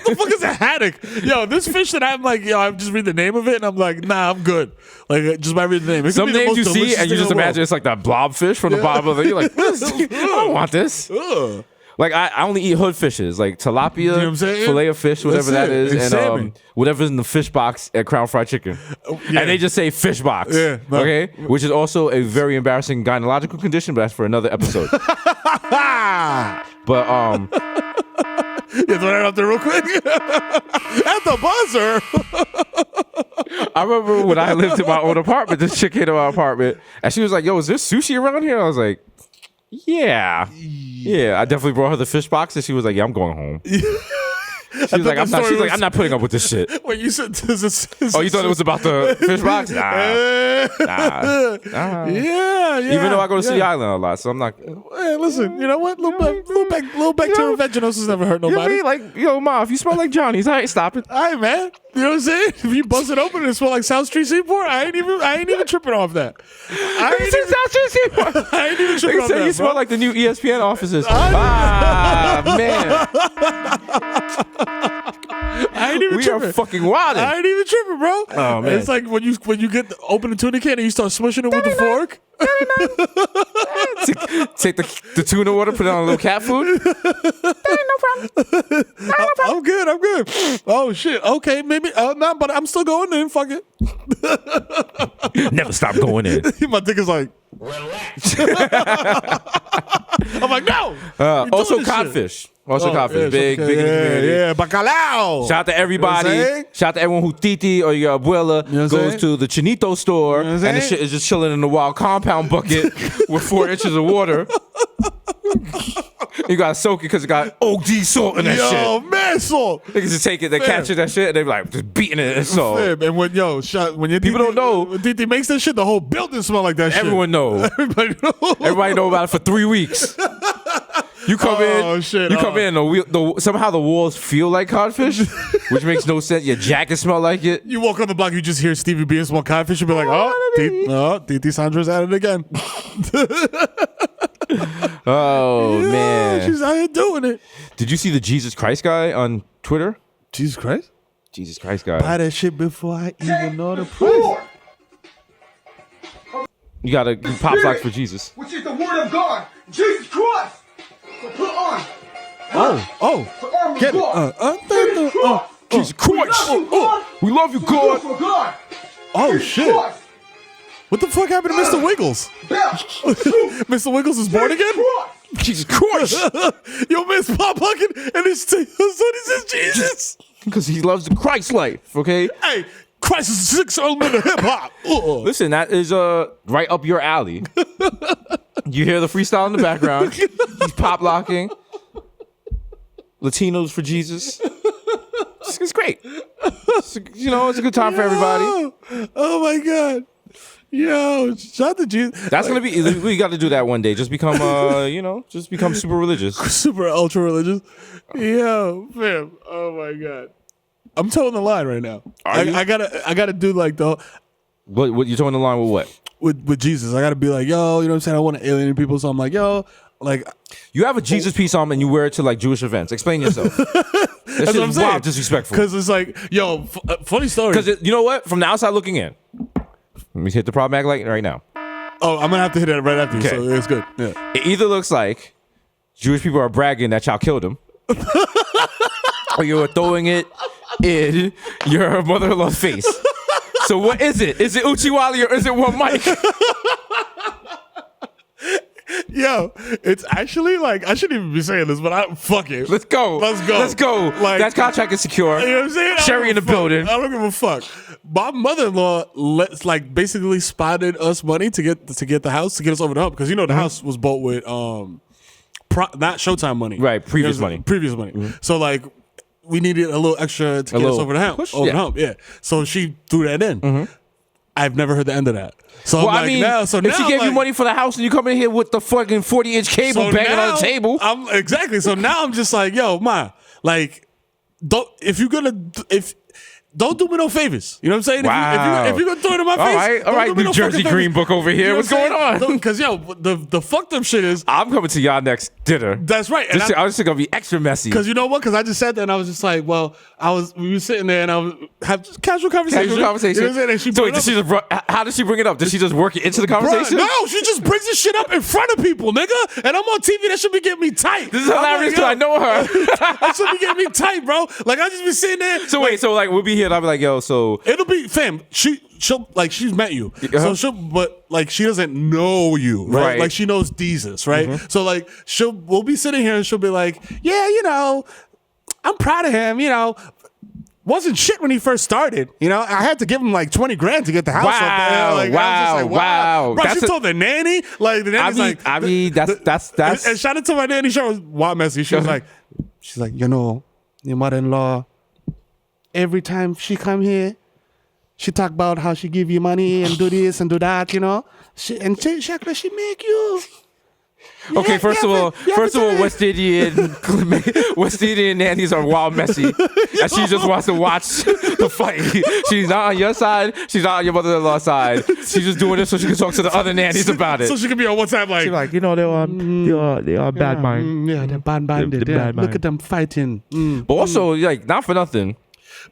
Speaker 4: the fuck is a haddock? Yo, this fish that I'm like, I just read the name of it and I'm like, nah, I'm good. Like, just by reading the name. It could
Speaker 3: Some
Speaker 4: be the
Speaker 3: names
Speaker 4: most
Speaker 3: you see
Speaker 4: delicious
Speaker 3: and you
Speaker 4: thing
Speaker 3: just
Speaker 4: in the
Speaker 3: imagine it's like that blobfish from the bottom of the. You're like, what is this? I don't want this. Like, I only eat hood fishes, like tilapia,
Speaker 4: You know what I'm saying?
Speaker 3: fillet of fish, whatever
Speaker 4: That's
Speaker 3: that
Speaker 4: it.
Speaker 3: is,
Speaker 4: And
Speaker 3: and
Speaker 4: salmon.
Speaker 3: whatever's in the fish box at Crown Fried Chicken.
Speaker 4: Yeah.
Speaker 3: And they just say fish box.
Speaker 4: Yeah, no.
Speaker 3: Okay? Which is also a very embarrassing gynecological condition, but that's for another episode. But,
Speaker 4: You throw that out there real quick? At the buzzer.
Speaker 3: I remember when I lived in my own apartment, this chick came to my apartment, and she was like, yo, is there sushi around here? I was like, yeah. I definitely brought her the fish box, and she was like, yeah, I'm going home. She was like, I'm not putting up with this shit.
Speaker 4: When you said this,
Speaker 3: Oh, you thought it was about the fish box? Nah.
Speaker 4: Yeah.
Speaker 3: Even though I go to City Island a lot, so I'm not.
Speaker 4: Hey, listen, you know what? Little bacterial vaginosis never hurt
Speaker 3: You know what I
Speaker 4: nobody.
Speaker 3: mean? Like, yo, Ma, if you smell like Johnny's, I ain't stopping.
Speaker 4: All right, man. You know what I'm saying? If you bust it open and it smell like South Street Seaport, I ain't even tripping off that. I ain't even tripping off that.
Speaker 3: You smell like the new ESPN offices. Man.
Speaker 4: I ain't even
Speaker 3: We
Speaker 4: tripping.
Speaker 3: are fucking wild.
Speaker 4: I ain't even tripping, bro.
Speaker 3: Oh, man.
Speaker 4: It's like when you get open the tuna can and you start smushing it with the fork.
Speaker 3: Take the tuna water, put it on a little cat food.
Speaker 4: I'm good. Oh shit. Okay, maybe. No, but I'm still going in. Fuck it.
Speaker 3: Never stop going in.
Speaker 4: My dick is like. Relax. I'm like, no.
Speaker 3: Also codfish. Codfish. Big in the community.
Speaker 4: Yeah, bacalao.
Speaker 3: Shout out to everybody.
Speaker 4: You know what I'm saying?
Speaker 3: Shout out to everyone who Titi or your abuela
Speaker 4: You know what I'm
Speaker 3: goes
Speaker 4: saying?
Speaker 3: to the Chinito store
Speaker 4: You know what I'm
Speaker 3: and the
Speaker 4: saying?
Speaker 3: shit is just chilling in the wild compound bucket with 4 inches of water. You gotta soak it because it got OD salt in that
Speaker 4: Yo,
Speaker 3: shit.
Speaker 4: man, salt.
Speaker 3: Niggas just take it, they
Speaker 4: Fair.
Speaker 3: capture that shit, and they be like just beating it in salt.
Speaker 4: Fam, and when your
Speaker 3: People don't know.
Speaker 4: when Titi makes that shit, the whole building smell like that shit.
Speaker 3: Everyone knows.
Speaker 4: Everybody knows.
Speaker 3: Everybody know about it for 3 weeks. You come in.
Speaker 4: Oh shit!
Speaker 3: You come in. Somehow the walls feel like codfish, which makes no sense. Your jacket smell like it.
Speaker 4: You walk on the block, you just hear Stevie B and smell codfish. You'll be like, Titi Sandra's at it again.
Speaker 3: Man,
Speaker 4: she's out here doing it.
Speaker 3: Did you see the Jesus Christ guy on Twitter?
Speaker 4: Jesus Christ.
Speaker 3: Jesus Christ guy.
Speaker 4: Buy that shit before I even know the price.
Speaker 3: You gotta pop socks for Jesus.
Speaker 7: Which is the word of God, Jesus Christ. So put on.
Speaker 4: Get it.
Speaker 3: Jesus Christ. We love you, God.
Speaker 4: Oh shit. What the fuck happened to Mr. Wiggles? Mr. Wiggles is born again?
Speaker 3: Jesus Christ.
Speaker 4: Yo, Miss Pop Huggin and his son says Jesus.
Speaker 3: Because he loves the Christ life, okay?
Speaker 4: Hey, Christ is the sixth element of hip hop.
Speaker 3: Listen, that is right up your alley. You hear the freestyle in the background. He's pop locking. Latinos for Jesus. It's great. It's a good time for everybody.
Speaker 4: Oh my God. Yo, shout out to Jesus.
Speaker 3: That's gonna be. We got to do that one day. Just become, just become super religious,
Speaker 4: super ultra religious. Yo, fam. Oh my God, I'm towing the line right now. I gotta do like the.
Speaker 3: What you towing the line with what?
Speaker 4: With Jesus, I gotta be like, yo, you know what I'm saying? I want to alienate people, so I'm like, yo, like.
Speaker 3: You have a Jesus piece on and you wear it to like Jewish events. Explain yourself. That's what I'm saying. Wild, disrespectful.
Speaker 4: Because it's like, yo, funny story.
Speaker 3: Because you know what? From the outside looking in. Let me hit the problematic light right now.
Speaker 4: Oh, I'm gonna have to hit it right after you, so it's good. Yeah.
Speaker 3: It either looks like Jewish people are bragging that y'all killed him, or you're throwing it in your mother-in-law's face. So what is it? Is it Uchiwali or is it one Mike?
Speaker 4: Yo, it's actually like, I shouldn't even be saying this, but fuck it.
Speaker 3: Let's go. Like, that contract is secure.
Speaker 4: You know what I'm saying?
Speaker 3: Sherry in the building.
Speaker 4: I don't give a fuck. My mother-in-law basically spotted us money to get the house, to get us over the hump, because the house was bought with not Showtime money.
Speaker 3: Right, previous money.
Speaker 4: Mm-hmm. So like we needed a little extra to get us over the hump. The hump, yeah. So she threw that in. Mm-hmm. I've never heard the end of that. So
Speaker 3: well, if she gave you money for the house and you come in here with the fucking 40-inch cable banging on the table.
Speaker 4: Exactly. So now I'm just like, yo, ma, like, don't do me no favors. You know what I'm saying?
Speaker 3: Wow.
Speaker 4: If you're going to throw it in my face.
Speaker 3: All right, New Jersey Green Book over here. What's going on?
Speaker 4: Because, yo, the fucked up shit is.
Speaker 3: I'm coming to y'all next dinner.
Speaker 4: That's right.
Speaker 3: I was just going to be extra messy.
Speaker 4: Because you know what? Because I just sat there and I was just like, well, we were sitting there and I was have just casual conversation. You know what I'm saying? And she
Speaker 3: how did she bring it up? Did she just work it into the conversation?
Speaker 4: Bruh, no, she just brings this shit up in front of people, nigga. And I'm on TV. That should be getting me tight.
Speaker 3: This is hilarious because I know her.
Speaker 4: That should be getting me tight, bro. Like, I just be sitting there.
Speaker 3: So wait, so like we'll be here and I'll be like, yo, so.
Speaker 4: It'll be, fam, she'll like, she's met you. Uh-huh. So but like, she doesn't know you, right? Like, she knows Desus, right? Mm-hmm. So like, we'll be sitting here and she'll be like, yeah, I'm proud of him, wasn't shit when he first started. I had to give him like 20 grand to get the house up there. Like, wow. Bro, she told the nanny, like the nanny's that's and shout out to my nanny. She was wild messy. She's like, your mother-in-law, every time she come here, she talk about how she give you money and do this and do that, she make you.
Speaker 3: Okay, first of all, West Indian nannies are wild messy, and she just wants to watch the fight. She's not on your side. She's not on your mother-in-law's side. She's just doing it so she can talk to the other nannies about it.
Speaker 4: So she can be on WhatsApp like,
Speaker 3: she's like, they are bad mind.
Speaker 4: Yeah, they're bad minded. Look at them fighting.
Speaker 3: But also, like, not for nothing.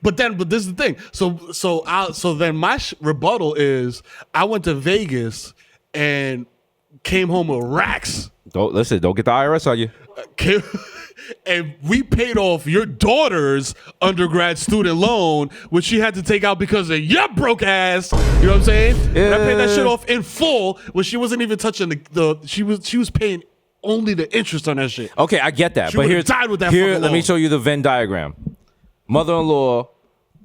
Speaker 4: But this is the thing. So then my rebuttal is, I went to Vegas and came home with racks.
Speaker 3: Don't get the IRS on you.
Speaker 4: And we paid off your daughter's undergrad student loan, which she had to take out because of your broke ass. You know what I'm saying? And I paid that shit off in full, when she wasn't even touching she was paying only the interest on that shit.
Speaker 3: Okay, I get that.
Speaker 4: She
Speaker 3: but
Speaker 4: died with that
Speaker 3: here,
Speaker 4: fucking
Speaker 3: let me
Speaker 4: loan.
Speaker 3: show you the Venn diagram. Mother-in-law,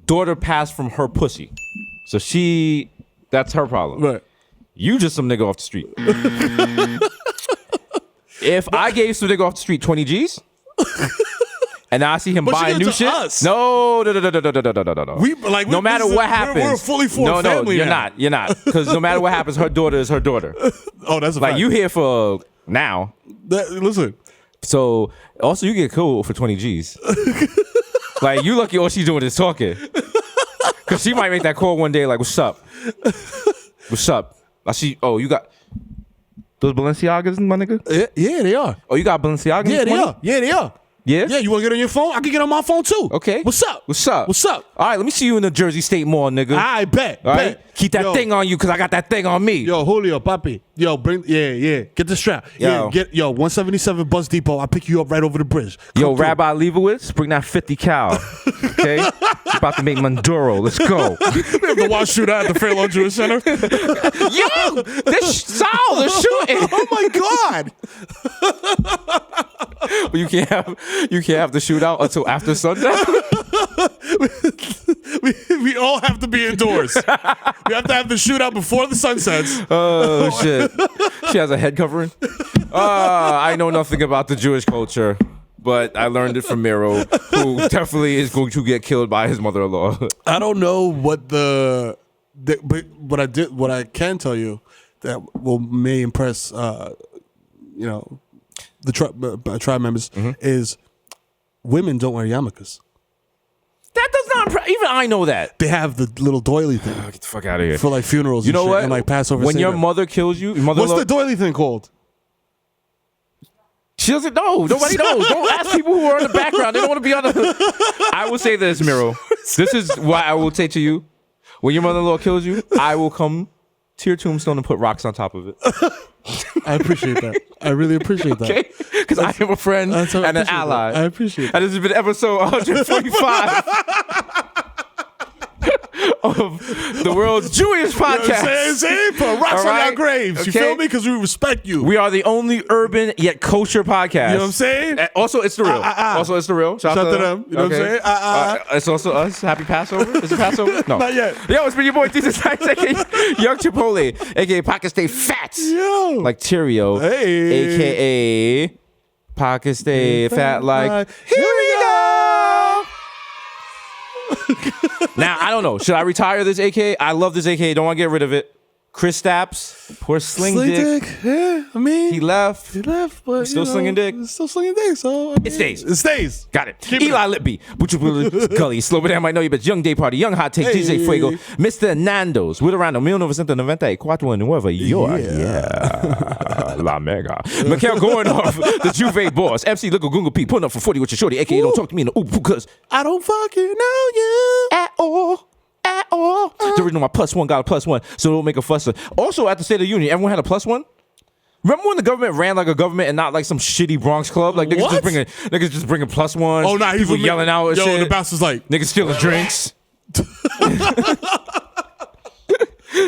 Speaker 3: daughter passed from her pussy. So that's her problem.
Speaker 4: Right.
Speaker 3: You just some nigga off the street. If I gave some nigga off the street 20 G's, and now I see him buying new shit. No. No matter what happens.
Speaker 4: We're a fully formed family.
Speaker 3: You're not. Because no matter what happens, her daughter is her daughter.
Speaker 4: Oh, that's a
Speaker 3: like
Speaker 4: fact.
Speaker 3: You here for now.
Speaker 4: Listen.
Speaker 3: So also you get killed for 20 G's. Like you lucky all she's doing is talking. Cause she might make that call one day like, what's up? What's up? I see, oh, you got those Balenciagas, my nigga?
Speaker 4: Yeah, they are.
Speaker 3: Oh, you got Balenciagas?
Speaker 4: Yeah, they are. Yeah, they are.
Speaker 3: Yeah?
Speaker 4: Yeah, you want to get on your phone? I can get on my phone too.
Speaker 3: Okay.
Speaker 4: What's up?
Speaker 3: What's up?
Speaker 4: What's up?
Speaker 3: All right, let me see you in the Jersey State Mall, nigga.
Speaker 4: I bet.
Speaker 3: All right? Keep that thing on you, cause I got that thing on me.
Speaker 4: Yo, Julio, papi. Yo, get the strap.
Speaker 3: Yo.
Speaker 4: Yeah, 177 Bus Depot. I'll pick you up right over the bridge.
Speaker 3: Yo, Rabbi Leibowitz, bring that 50 cal. Okay? About to make Manduro. Let's go.
Speaker 4: We have to watch shootout at the Fairlawn Jewish Center.
Speaker 3: Yo, they're shooting.
Speaker 4: Oh my God.
Speaker 3: You can't have the shootout until after sundown.
Speaker 4: we all have to be indoors. We have to have the shootout before the sun sets.
Speaker 3: Oh shit! She has a head covering. I know nothing about the Jewish culture, but I learned it from Mero, who definitely is going to get killed by his mother-in-law.
Speaker 4: I don't know what but what I can tell you that may impress the tribe members is women don't wear yarmulkes.
Speaker 3: That does not even I know that.
Speaker 4: They have the little doily thing.
Speaker 3: Get the fuck out of here.
Speaker 4: For like funerals,
Speaker 3: You know
Speaker 4: and shit,
Speaker 3: what?
Speaker 4: and like Passover.
Speaker 3: When your
Speaker 4: Seder.
Speaker 3: mother kills you,
Speaker 4: What's the doily thing called?
Speaker 3: She doesn't know. Nobody knows. Don't ask people who are in the background. They don't want to be on the. I will say this, Mero. This is why I will say to you: when your mother-in-law kills you, I will come to your tombstone and put rocks on top of it.
Speaker 4: I appreciate that. I really appreciate that.
Speaker 3: Okay? Because I am a friend and an ally.
Speaker 4: I appreciate that.
Speaker 3: And this has been episode 145 of the world's Jewish podcast.
Speaker 4: Put rocks
Speaker 3: All
Speaker 4: on
Speaker 3: right?
Speaker 4: our graves. You
Speaker 3: Okay?
Speaker 4: feel me? Because we respect you.
Speaker 3: We are the only urban yet kosher podcast.
Speaker 4: You know what I'm saying?
Speaker 3: And also, it's the real. Also, it's the real. Shout
Speaker 4: to them. You know what I'm saying?
Speaker 3: It's also us. Happy Passover. Is it Passover? No.
Speaker 4: Not yet.
Speaker 3: Yo, it's been your boy, Desus, a.k.a. Young Chipotle, a.k.a. Pocket Stay Fats.
Speaker 4: Yo.
Speaker 3: Like Tyrio,
Speaker 4: Hey.
Speaker 3: a.k.a. Pocket Stay Fat like, here we go. Now, I don't know. Should I retire this AK? I love this AK. Don't want to get rid of it. Chris Stapps, poor Sling Dick.
Speaker 4: Yeah, I mean,
Speaker 3: He left.
Speaker 4: but
Speaker 3: Still slinging dick?
Speaker 4: Still slinging dick. So I mean,
Speaker 3: It stays.
Speaker 4: It stays.
Speaker 3: Got it.
Speaker 4: Keep it
Speaker 3: Eli Litby, Butcher Gully, Slow It Down, Might Know You, but Young Day Party, Young Hot Take, DJ Fuego, Mr. Nando's, with around 1994 York. Yeah. La Mega. Mikhail going off, the Juve boss, MC Little Gunga P, putting up for 40 with your shorty, aka don't talk to me in the oop, because
Speaker 4: I don't fucking know you
Speaker 3: at all. The original, my +1 got a +1, so don't make a fuss. Also, at the State of the Union, everyone had a +1. Remember when the government ran like a government and not like some shitty Bronx club? Like niggas just bringing +1s.
Speaker 4: Oh, nah,
Speaker 3: people yelling out and shit.
Speaker 4: The bouncer's like,
Speaker 3: Niggas stealing drinks.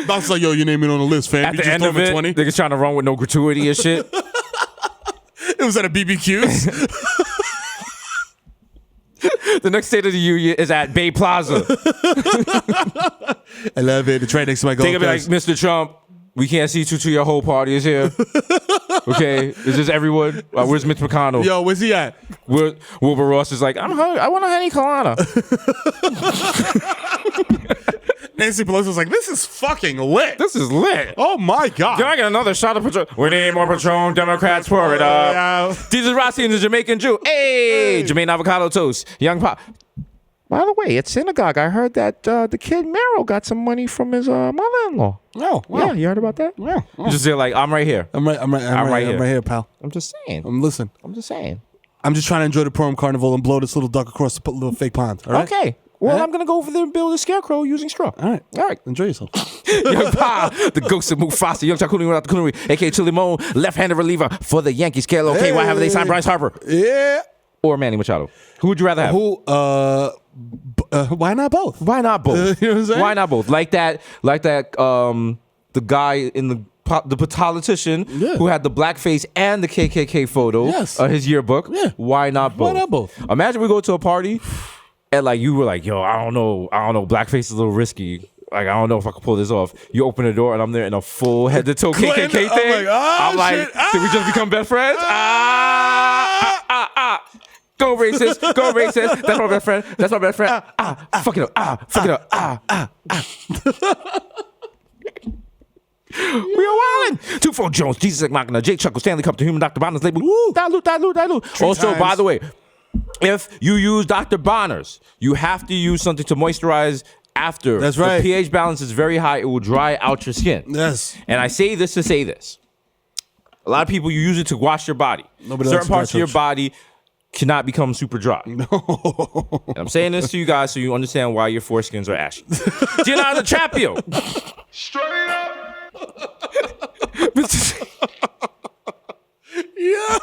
Speaker 4: bouncer's like, yo, your name ain't on the list, fam.
Speaker 3: At
Speaker 4: You
Speaker 3: the
Speaker 4: just
Speaker 3: end
Speaker 4: throw
Speaker 3: of
Speaker 4: me
Speaker 3: it,
Speaker 4: 20.
Speaker 3: niggas trying to run with no gratuity and shit.
Speaker 4: It was at a BBQ's.
Speaker 3: The next State of the Union is at Bay Plaza.
Speaker 4: I love it. It's right next to my golf
Speaker 3: They gonna be like, Mr. Trump, we can't see you to your whole party is here. Okay, is this everyone? Where's Mitch McConnell?
Speaker 4: Yo, where's he at?
Speaker 3: Wilbur Ross is like, I'm hungry. I want a honey colada.
Speaker 4: Nancy Pelosi's like, this is fucking lit.
Speaker 3: This is lit.
Speaker 4: Oh my God.
Speaker 3: Can I get another shot of Patron? We need more Patron. Democrats, pour it up. Jesus Rossi and the Jamaican Jew. Hey, Jermaine Avocado Toast. Young Pop. By the way, at synagogue, I heard that the kid Mero got some money from his mother-in-law.
Speaker 4: Oh, wow.
Speaker 3: Yeah, you heard about that?
Speaker 4: Yeah.
Speaker 3: You just say like, I'm right here.
Speaker 4: I'm right here, pal.
Speaker 3: I'm just saying.
Speaker 4: I'm listening.
Speaker 3: I'm just saying.
Speaker 4: I'm just trying to enjoy the Purim Carnival and blow this little duck across the little fake pond. All right?
Speaker 3: Okay. Well,
Speaker 4: All right.
Speaker 3: I'm going to go over there and build a scarecrow using straw.
Speaker 4: All right.
Speaker 3: All right.
Speaker 4: Enjoy yourself.
Speaker 3: Young Pa, the ghost of Mufasa, Young Chakuni without the Kunuri, a.k.a. Chili Moan, left-handed reliever for the Yankees. Okay, why haven't they signed Bryce Harper?
Speaker 4: Yeah.
Speaker 3: Or Manny Machado? Who would you rather have?
Speaker 4: Why not both?
Speaker 3: Why not both?
Speaker 4: You know what I'm saying?
Speaker 3: Why not both? Like that, the guy in the politician who had the blackface and the KKK photo, his yearbook.
Speaker 4: Yeah.
Speaker 3: Why not both?
Speaker 4: Why not both?
Speaker 3: Imagine we go to a party and like you were like, yo, I don't know, blackface is a little risky. Like, I don't know if I can pull this off. You open the door and I'm there in a full head to toe KKK thing. I'm like, did we just become best friends? Go racist, go racist. That's my best friend. That's my best friend. Fuck it up. Fuck it up. wildin'. 2-4 Jones, Jesus Ex Machina, Jake Chuckle, Stanley Cup, the Human Dr. Bonner's label. Woo, dilute. Also, by the way, if you use Dr. Bonner's, you have to use something to moisturize after.
Speaker 4: That's right.
Speaker 3: The pH balance is very high. It will dry out your skin.
Speaker 4: Yes.
Speaker 3: And I say this to say this. A lot of people, you use it to wash your body. Certain parts of your body cannot become super dry. No. And I'm saying this to you guys so you understand why your foreskins are ashy. Daiana Trapio.
Speaker 7: Straight up.
Speaker 4: Yeah.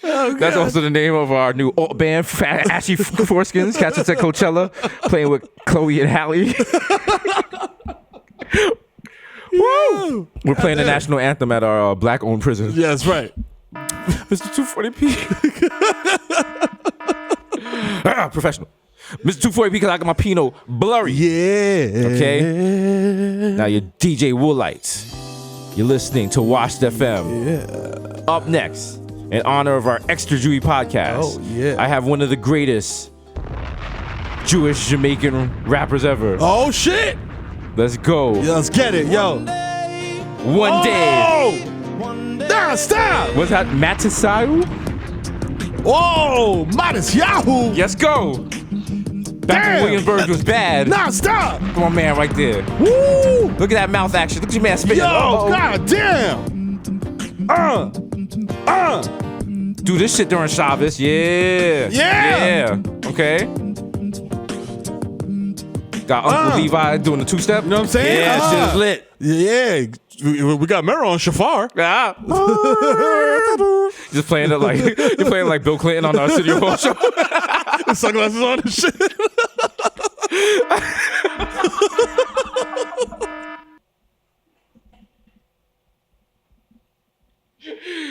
Speaker 4: Oh,
Speaker 3: that's also the name of our new alt band, Ashy Foreskins. Catch us at Coachella, playing with Chloe and Hallie. Woo! We're playing the national anthem at our black-owned prison.
Speaker 4: Yeah, that's right.
Speaker 3: Mr. 240p. Professional. Mr. 240p because I got my Pinot blurry.
Speaker 4: Yeah.
Speaker 3: Okay? Now you're DJ Woolite. You're listening to Washed FM.
Speaker 4: Yeah.
Speaker 3: Up next, in honor of our Extra Jewy podcast, I have one of the greatest Jewish Jamaican rappers ever.
Speaker 4: Oh, shit.
Speaker 3: Let's go.
Speaker 4: Yeah, let's get it, yo.
Speaker 3: One day.
Speaker 4: Nah, stop.
Speaker 3: Was that Matisyahu?
Speaker 4: Oh, Matisyahu.
Speaker 3: Let's go. Back when Williamsburg was bad.
Speaker 4: Nah, stop.
Speaker 3: Come on, man, right there.
Speaker 4: Woo.
Speaker 3: Look at that mouth action. Look at your man spitting.
Speaker 4: Yo, god damn.
Speaker 3: Do this shit during Shabbos. Yeah.
Speaker 4: Yeah.
Speaker 3: Okay. Got Uncle Levi doing the two-step.
Speaker 4: You know what I'm saying?
Speaker 3: Yeah, shit is lit.
Speaker 4: Yeah. We got Mero on Shafar.
Speaker 3: Yeah. Just playing it like you're playing like Bill Clinton on our City Hall show.
Speaker 4: Sunglasses on and shit.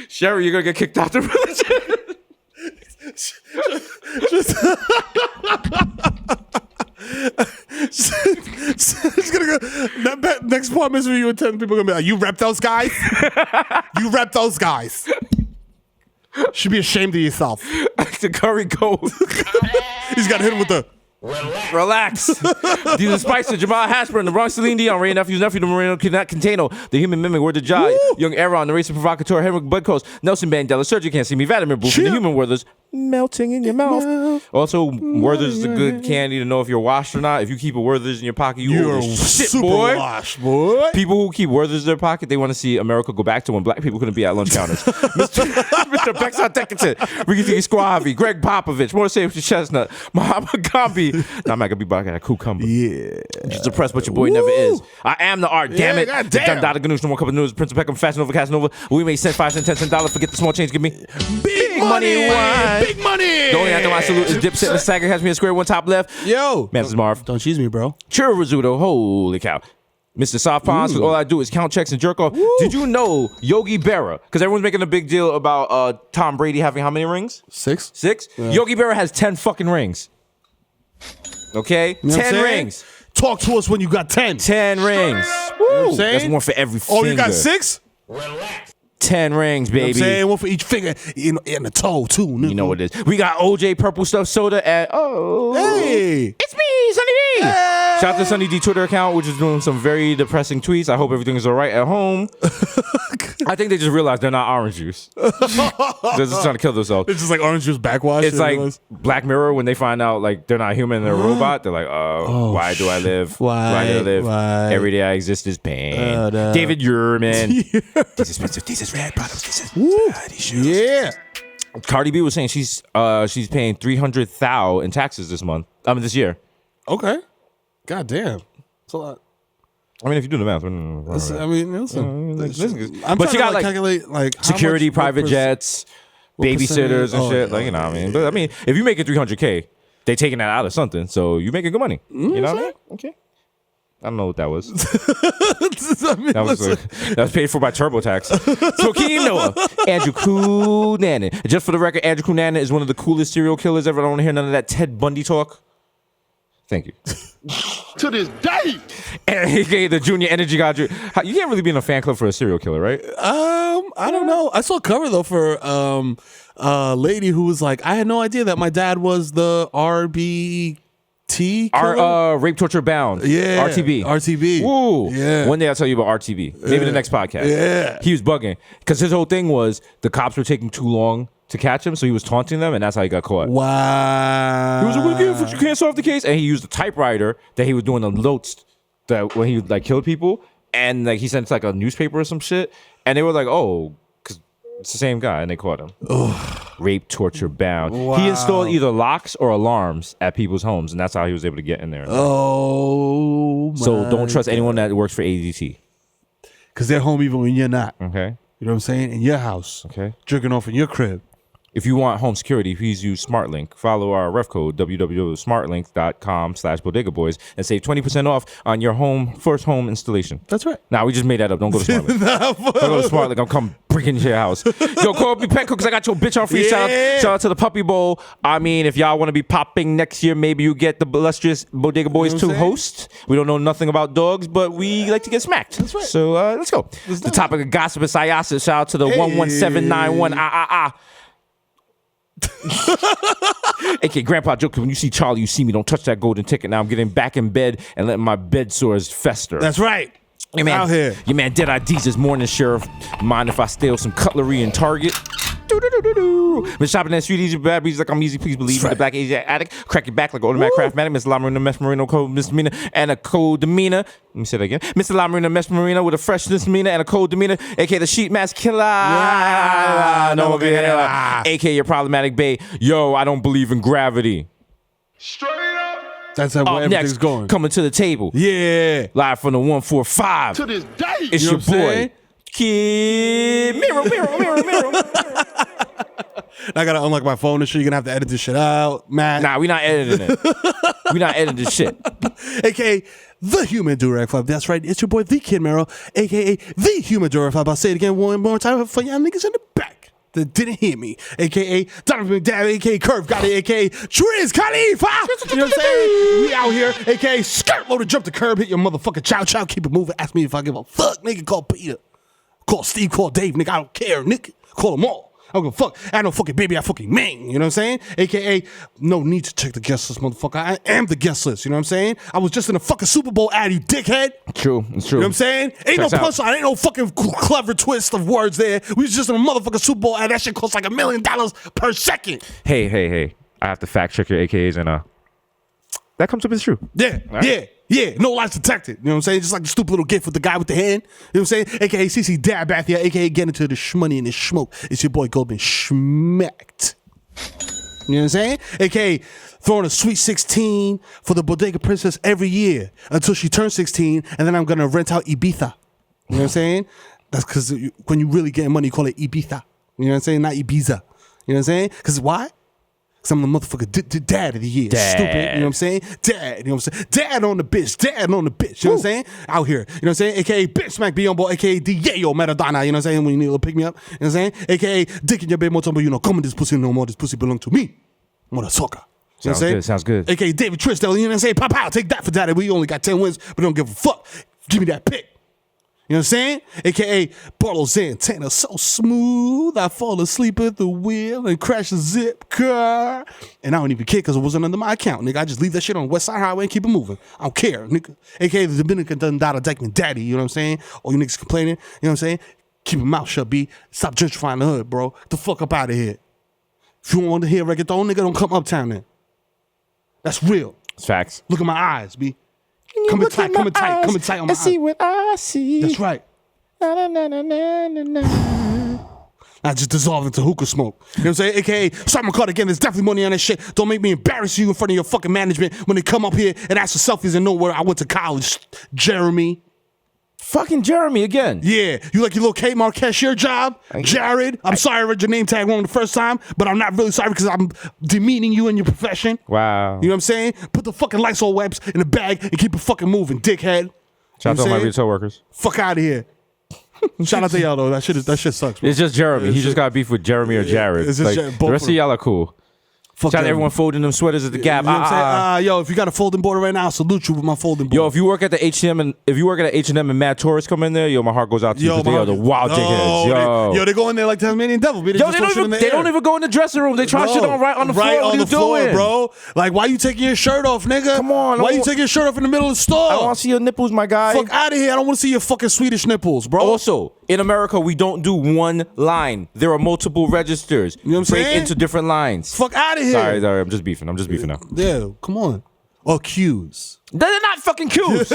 Speaker 3: Sherry, you're gonna get kicked out the religion.
Speaker 4: It's gonna go. Next part is when you attend, people are gonna be like, "You rep those guys? You rep those guys? Should be ashamed of yourself."
Speaker 3: The curry gold.
Speaker 4: He's got to hit him with the.
Speaker 3: Relax. These are Spicer, Jamal Hashburn, the Bronx, Celine Dion, Ray Nephew's nephew, the Moreno Containo, the Human Mimic, Word of Jai, Young Aaron, the Racing Provocateur, Henrik Budcoast, Nelson Mandela, Surgery Can't See Me, Vladimir Buford, the Human Werther's melting in your mouth. Also, Werther's is a good candy to know if you're washed or not. If you keep a Werther's in your pocket, you're shit,
Speaker 4: super
Speaker 3: boy.
Speaker 4: washed, boy.
Speaker 3: People who keep Werther's in their pocket, they want to see America go back to when black people couldn't be at lunch counters. Mr. Bexar Dickinson, Ricky T. Squavi, Greg Popovich, more safe to Chestnut, Muhammad Gambi. Nah, I'm not gonna be back at a cucumber.
Speaker 4: Yeah.
Speaker 3: Just depressed, but your boy never is. I am the art, damn it.
Speaker 4: God damn.
Speaker 3: Dada Ganoush, no more cup of news. Prince of Peckham, Fashion Over, Casanova. We made cent, 5 cents, 10 cents, $10. Forget the small change, give me big money wine.
Speaker 4: Big money.
Speaker 3: The only anthem I salute is Dipset and the Sagger has me a square one top left.
Speaker 4: Yo.
Speaker 3: Man, this is Marv.
Speaker 4: Don't cheese me, bro.
Speaker 3: Churro Rizzuto, holy cow. Mr. Soft Ponds, all I do is count checks and jerk off. Did you know Yogi Berra, because everyone's making a big deal about Tom Brady having how many rings?
Speaker 4: 6.
Speaker 3: 6? Yeah. Yogi Berra has 10 fucking rings. Okay?
Speaker 4: You know
Speaker 3: 10 rings.
Speaker 4: Talk to us when you got 10.
Speaker 3: 10 rings.
Speaker 4: You know what I'm saying?
Speaker 3: That's one for every finger.
Speaker 4: Oh, you got 6?
Speaker 7: Relax.
Speaker 3: 10 rings, baby.
Speaker 4: You know what I'm saying? One for each finger in the toe, too. Nigga.
Speaker 3: You know what it is. We got OJ Purple Stuff Soda at,
Speaker 4: Hey.
Speaker 3: it's me, Sunny D. Hey. Shout out to Sunny D Twitter account, which is doing some very depressing tweets. I hope everything is all right at home. I think they just realized they're not orange juice. They're just trying to kill themselves.
Speaker 4: It's just like orange juice backwash.
Speaker 3: It's like Black Mirror when they find out like they're not human, they're a robot. They're like, why do I live?
Speaker 4: Why
Speaker 3: do I live?
Speaker 4: Why?
Speaker 3: Every day I exist is pain.
Speaker 4: No.
Speaker 3: David Yurman. These expensive. These is red bottoms. These is these shoes.
Speaker 4: Yeah.
Speaker 3: Cardi B was saying she's paying $300,000 in taxes this year.
Speaker 4: Okay. God damn. It's a lot.
Speaker 3: I mean, if you do the math,
Speaker 4: listen.
Speaker 3: but you got
Speaker 4: to
Speaker 3: like
Speaker 4: calculate like
Speaker 3: security,
Speaker 4: how much,
Speaker 3: private jets, babysitters and shit.
Speaker 4: Yeah.
Speaker 3: Like, you know what I mean? But I mean, if you make it $300K, they taking that out of something, so you making good money. You know what I mean? Okay. I don't know what that was. That was paid for by TurboTax. So Keem Noah, Andrew Cunanan. Just for the record, Andrew Cunanan is one of the coolest serial killers ever. I don't want to hear none of that Ted Bundy talk. Thank you.
Speaker 7: To this day.
Speaker 3: And he gave the Junior Energy God. You can't really be in a fan club for a serial killer, right?
Speaker 4: I don't know. I saw a cover though for a lady who was like, I had no idea that my dad was the RB
Speaker 3: Rape, Torture, Bound.
Speaker 4: Yeah.
Speaker 3: RTB. Woo.
Speaker 4: Yeah.
Speaker 3: One day I'll tell you about RTB. Maybe the next podcast.
Speaker 4: Yeah.
Speaker 3: He was bugging because his whole thing was the cops were taking too long to catch him, so he was taunting them, and that's how he got caught.
Speaker 4: Wow.
Speaker 3: He was like, you can't solve the case. And he used a typewriter that he was doing the notes that when he like killed people, and like he sent it to like a newspaper or some shit, and they were like, oh, because it's the same guy, and they caught him. Rape, torture, bound.
Speaker 4: Wow.
Speaker 3: He installed either locks or alarms at people's homes, and that's how he was able to get in there.
Speaker 4: Oh,
Speaker 3: so don't trust anyone that works for ADT.
Speaker 4: Because they're home even when you're not.
Speaker 3: Okay.
Speaker 4: You know what I'm saying? In your house.
Speaker 3: Okay.
Speaker 4: Jerking off in your crib.
Speaker 3: If you want home security, please use SmartLink. Follow our ref code, www.smartlink.com/Bodega Boys, and save 20% off on your first home installation.
Speaker 4: That's right.
Speaker 3: Nah, we just made that up. Don't go to SmartLink. Don't go to SmartLink. I'm coming breaking into your house. Yo, call me Petco because I got your bitch on free. Shout out to the Puppy Bowl. I mean, if y'all want to be popping next year, maybe you get the illustrious Bodega Boys to host. We don't know nothing about dogs, but we like to get smacked. That's right. So let's go. The topic of gossip is Sayasa. Shout out to the 11791. AK Grandpa joke, when you see Charlie, you see me. Don't touch that golden ticket. Now I'm getting back in bed and letting my bed sores fester.
Speaker 4: That's right.
Speaker 3: Your man,
Speaker 4: out here.
Speaker 3: Your man Dead IDs this morning, Sheriff. Mind if I steal some cutlery in Target? Been shopping at Street Easy Bad Breeze like I'm easy, please believe me. The Black Asia Addict, crack your back like automatic craftmatic. Mr. La Marina Mesh Marino cold misdemeanor and a cold demeanor. Let me say that again. Mr. La Marina Mesh Marino with a fresh misdemeanor and a cold demeanor, aka the sheet mask killer. Aka your problematic bae. Yo, I don't believe in gravity.
Speaker 7: Straight up.
Speaker 4: That's how everything's
Speaker 3: next,
Speaker 4: going.
Speaker 3: Coming to the table.
Speaker 4: Yeah.
Speaker 3: Live from the 145.
Speaker 7: To this day.
Speaker 3: It's
Speaker 4: You know
Speaker 3: your
Speaker 4: what I'm saying?
Speaker 3: boy, Kid Mero.
Speaker 4: I gotta unlock my phone and shit. You're gonna have to edit this shit out, Matt.
Speaker 3: Nah, we not editing it. We not editing this shit.
Speaker 4: AKA the human Durag Club. That's right. It's your boy, the Kid Mero, AKA the human Durag Club. I'll say it again one more time for y'all niggas in the back that didn't hear me. AKA Donovan McDad, AKA Curve got it, AKA Triz Khalifa. You know what I'm saying? We out here, AKA skirt loader, jump the curb, hit your motherfucking chow, keep it moving. Ask me if I give a fuck, nigga. Call Peter. Call Steve, call Dave, nigga. I don't care, nigga. Call them all. I don't give a fuck. I ain't no fucking baby, I fucking man. You know what I'm saying? AKA, no need to check the guest list, motherfucker. I am the guest list. You know what I'm saying? I was just in a fucking Super Bowl ad, you dickhead.
Speaker 3: True, it's true.
Speaker 4: You know what I'm saying? Ain't
Speaker 3: Checks
Speaker 4: no
Speaker 3: out.
Speaker 4: punchline, ain't no fucking clever twist of words there. We was just in a motherfucking Super Bowl ad. That shit costs like $1 million per second.
Speaker 3: Hey. I have to fact check your AKAs and that comes up as true.
Speaker 4: Yeah. No lies detected. You know what I'm saying? Just like the stupid little gif with the guy with the hand. You know what I'm saying? AKA CC Dad back here. AKA get into the shmoney and the smoke. It's your boy Goldman Schmacked. You know what I'm saying? AKA throwing a sweet 16 for the Bodega Princess every year until she turns 16, and then I'm gonna rent out Ibiza. You know what I'm saying? That's because when you really get money, you call it Ibiza. You know what I'm saying? Not Ibiza. You know what I'm saying? Because why? Because I'm the motherfucker dad of the year.
Speaker 3: Dad.
Speaker 4: Stupid. You know what I'm saying? Dad. You know what I'm saying? Dad on the bitch. Dad on the bitch. You know what I'm saying? Out here. You know what I'm saying? AKA bitch smack be on board. AKA Diego Maradona. You know what I'm saying? When you need a little pick me up. You know what I'm saying? AKA dick in your bed more time, but you know, come in this pussy no more. This pussy belong to me. Motherfucker. You know what I'm saying?
Speaker 3: Sounds good.
Speaker 4: AKA David Trisdale. You know what I'm saying? Pop out. Take that for daddy. We only got 10 wins, but don't give a fuck. Give me that pick. You know what I'm saying? AKA Barlow Santana, so smooth. I fall asleep at the wheel and crash a zip car. And I don't even care because it wasn't under my account, nigga. I just leave that shit on West Side Highway and keep it moving. I don't care, nigga. AKA the Dominican Dundada Dykeman Daddy, you know what I'm saying? All you niggas complaining, you know what I'm saying? Keep your mouth shut, B. Stop gentrifying the hood, bro. Get the fuck up out of here. If you want to hear reggaeton, nigga, don't come uptown then. That's real.
Speaker 3: It's facts.
Speaker 4: Look at my eyes, B. Coming tight on my eyes.
Speaker 3: See what I see.
Speaker 4: That's right. I just dissolved into hookah smoke. You know what I'm saying? AKA, Simon Carter again, there's definitely money on that shit. Don't make me embarrass you in front of your fucking management when they come up here and ask for selfies and know where I went to college. Jeremy.
Speaker 3: Fucking Jeremy again.
Speaker 4: Yeah, you like your little Kmart cashier job? Jared, I'm sorry I read your name tag wrong the first time, but I'm not really sorry because I'm demeaning you in your profession.
Speaker 3: Wow.
Speaker 4: You know what I'm saying? Put the fucking Lysol wipes in the bag and keep it fucking moving, dickhead.
Speaker 3: Shout out to all my retail workers.
Speaker 4: Fuck out of here. Shout out to y'all though. That shit sucks, bro.
Speaker 3: It's just Jeremy. He just got beef with Jeremy or Jared.
Speaker 4: It's just
Speaker 3: the rest of y'all are cool. Shout out to everyone folding them sweaters at the Gap.
Speaker 4: You know what I'm saying? Yo, if you got a folding board right now, I'll salute you with my folding board.
Speaker 3: Yo, if you work at the H&M and mad tourists come in there, yo, my heart goes out to you because they are the wild dickheads.
Speaker 4: They go in there like Tasmanian devil. They
Speaker 3: don't even go in the dressing room. They try shit on right on the floor.
Speaker 4: Right
Speaker 3: on
Speaker 4: the floor, bro. Like, why you taking your shirt off, nigga?
Speaker 3: Come on.
Speaker 4: Why you taking your shirt off in the middle of the store?
Speaker 3: I don't want to see your nipples, my guy.
Speaker 4: Fuck out of here. I don't want to see your fucking Swedish nipples, bro.
Speaker 3: Also, in America, we don't do one line. There are multiple registers.
Speaker 4: You know what I'm saying?
Speaker 3: Break into different lines.
Speaker 4: Fuck out of here.
Speaker 3: Sorry, I'm just beefing now.
Speaker 4: Yeah, come on. Or cues.
Speaker 3: They're not fucking cues.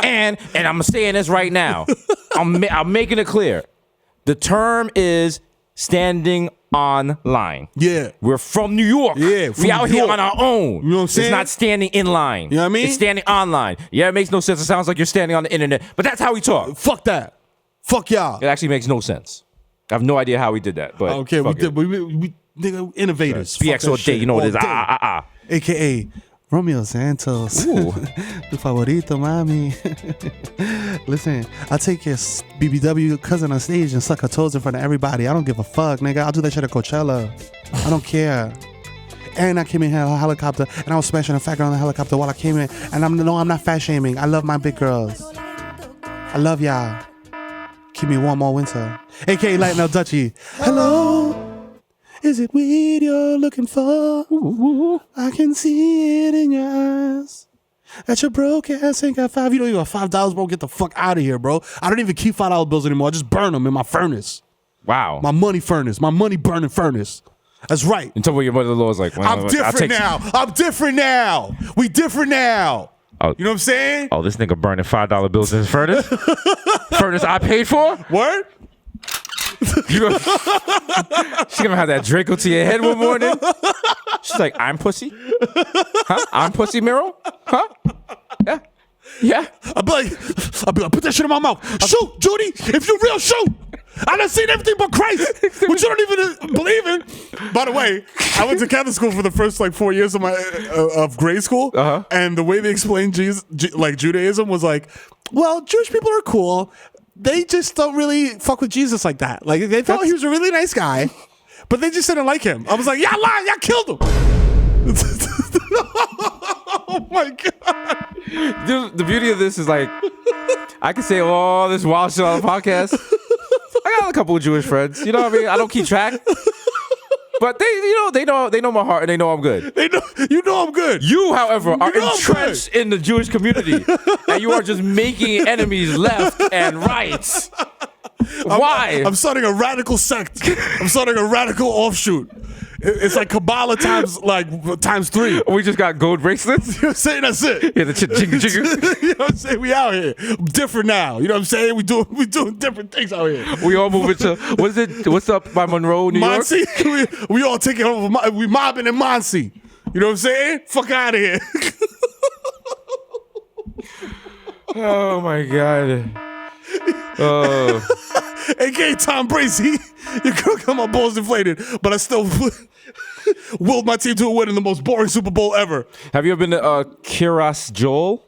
Speaker 3: and I'm saying this right now. I'm making it clear. The term is standing on line.
Speaker 4: Yeah.
Speaker 3: We're from New York.
Speaker 4: Yeah.
Speaker 3: We out here on our own.
Speaker 4: You know what I'm saying?
Speaker 3: It's not standing in line.
Speaker 4: You know what I mean?
Speaker 3: It's standing online. Yeah, it makes no sense. It sounds like you're standing on the internet. But that's how we talk.
Speaker 4: Fuck that. Fuck y'all.
Speaker 3: It actually makes no sense. I have no idea how we did that. But
Speaker 4: okay, we nigga, innovators.
Speaker 3: PX all day. You know what it is.
Speaker 4: AKA Romeo Santos. Tu favorito, mami. Listen, I'll take your BBW cousin on stage and suck her toes in front of everybody. I don't give a fuck, nigga. I'll do that shit at Coachella. I don't care. And I came in here on a helicopter and I was smashing a fat girl on the helicopter while I came in. And I'm not fat shaming. I love my big girls. I love y'all. Keep me warm all winter. AKA Lighten Up Dutchie. Hello. Is it weed you're looking for? Ooh. I can see it in your eyes. That your broke ass ain't got $5. You don't even got $5, bro. Get the fuck out of here, bro. I don't even keep $5 bills anymore. I just burn them in my furnace.
Speaker 3: Wow.
Speaker 4: My money furnace. My money burning furnace. That's right.
Speaker 3: Until your mother-in-law is like, well,
Speaker 4: I'm different now. I'm different now. We different now.
Speaker 3: Oh,
Speaker 4: you know what I'm saying?
Speaker 3: Oh, this nigga burning $5 bills in his furnace? Furnace I paid for?
Speaker 4: Word?
Speaker 3: She gonna have that Draco to your head one morning. She's like, I'm pussy? Huh? I'm pussy, Mero? Huh? Yeah. Yeah.
Speaker 4: I'll be like, put that shit in my mouth. Shoot, Judy. If you're real, shoot. I done seen everything but Christ, which you don't even believe in. By the way, I went to Catholic school for the first 4 years of my grade school, and the way they explained Judaism was like, well, Jewish people are cool. They just don't really fuck with Jesus like that. Like, they thought he was a really nice guy, but they just didn't like him. I was like, y'all lied, y'all killed him. Oh my God.
Speaker 3: Dude, the beauty of this is like, I can say all this wild shit on the podcast. I got a couple of Jewish friends. You know what I mean? I don't keep track. But they know my heart and they know I'm good.
Speaker 4: You know I'm good.
Speaker 3: You, however, are entrenched in the Jewish community, and you are just making enemies left and right. Why?
Speaker 4: I'm starting a radical sect. I'm starting a radical offshoot. It's like Kabbalah times 3.
Speaker 3: We just got gold bracelets.
Speaker 4: You know what I'm saying? That's it.
Speaker 3: Yeah, the jigger.
Speaker 4: You know what I'm saying? We out here. Different now. You know what I'm saying? We doing different things out here.
Speaker 3: We all moving to what's up by Monroe, New York?
Speaker 4: we all taking over. We mobbing in Muncie. You know what I'm saying? Fuck out of here.
Speaker 3: Oh my God. Oh.
Speaker 4: AKA Tom Brady. You could got my balls inflated, but I still willed my team to a win in the most boring Super Bowl ever.
Speaker 3: Have you ever been to Kiras Joel?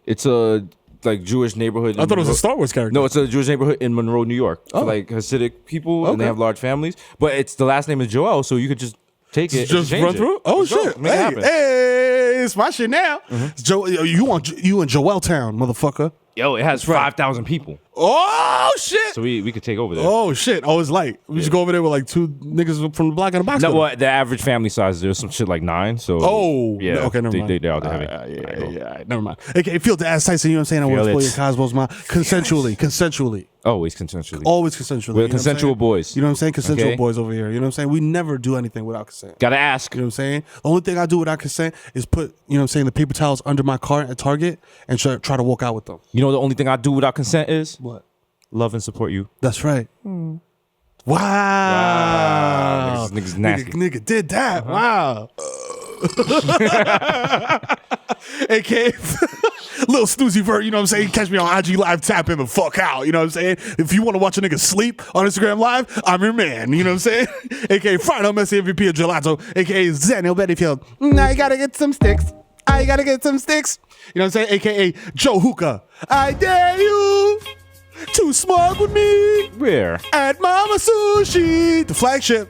Speaker 3: It's a Jewish neighborhood.
Speaker 4: I thought it was a Star Wars character.
Speaker 3: No, it's a Jewish neighborhood in Monroe, New York. For Hasidic people, and they have large families. But the last name is Joel, so you could just take it.
Speaker 4: Just run through? Oh, shit. Hey, it's my shit now. Mm-hmm. You in Joel Town, motherfucker.
Speaker 3: Yo, it has 5,000 people.
Speaker 4: Oh, shit.
Speaker 3: So we could take over there.
Speaker 4: Oh, shit. Oh, it's light. We just go over there with 2 niggas from the block in a box.
Speaker 3: No, well, the average family size, there's some shit 9. So,
Speaker 4: yeah. Okay, never mind.
Speaker 3: They're out there heavy.
Speaker 4: Yeah, never mind. Okay, feel the ass Tyson, you know what I'm saying? I want to spoil your Cosmos mind. Consensually.
Speaker 3: Always consensually.
Speaker 4: We're
Speaker 3: consensual boys.
Speaker 4: You know what I'm saying? Consensual boys over here. You know what I'm saying? We never do anything without consent.
Speaker 3: Gotta ask.
Speaker 4: You know what I'm saying? The only thing I do without consent is put, you know what I'm saying, the paper towels under my cart at Target and try to walk out with them.
Speaker 3: You know the only thing I do without consent is?
Speaker 4: What?
Speaker 3: Love and support you.
Speaker 4: That's right. Wow.
Speaker 3: Niggas nasty.
Speaker 4: Nigga did that. Wow. AKA little snoozy vert, you know what I'm saying? Catch me on IG Live, tap in the fuck out, you know what I'm saying? If you want to watch a nigga sleep on Instagram Live, I'm your man, you know what I'm saying? AKA Final Messi MVP of Gelato, AKA Zaniel Bettyfield. I gotta get some sticks. You know what I'm saying? AKA Joe Hookah. I dare you to smoke with me.
Speaker 3: Where?
Speaker 4: At Mama Sushi. The flagship.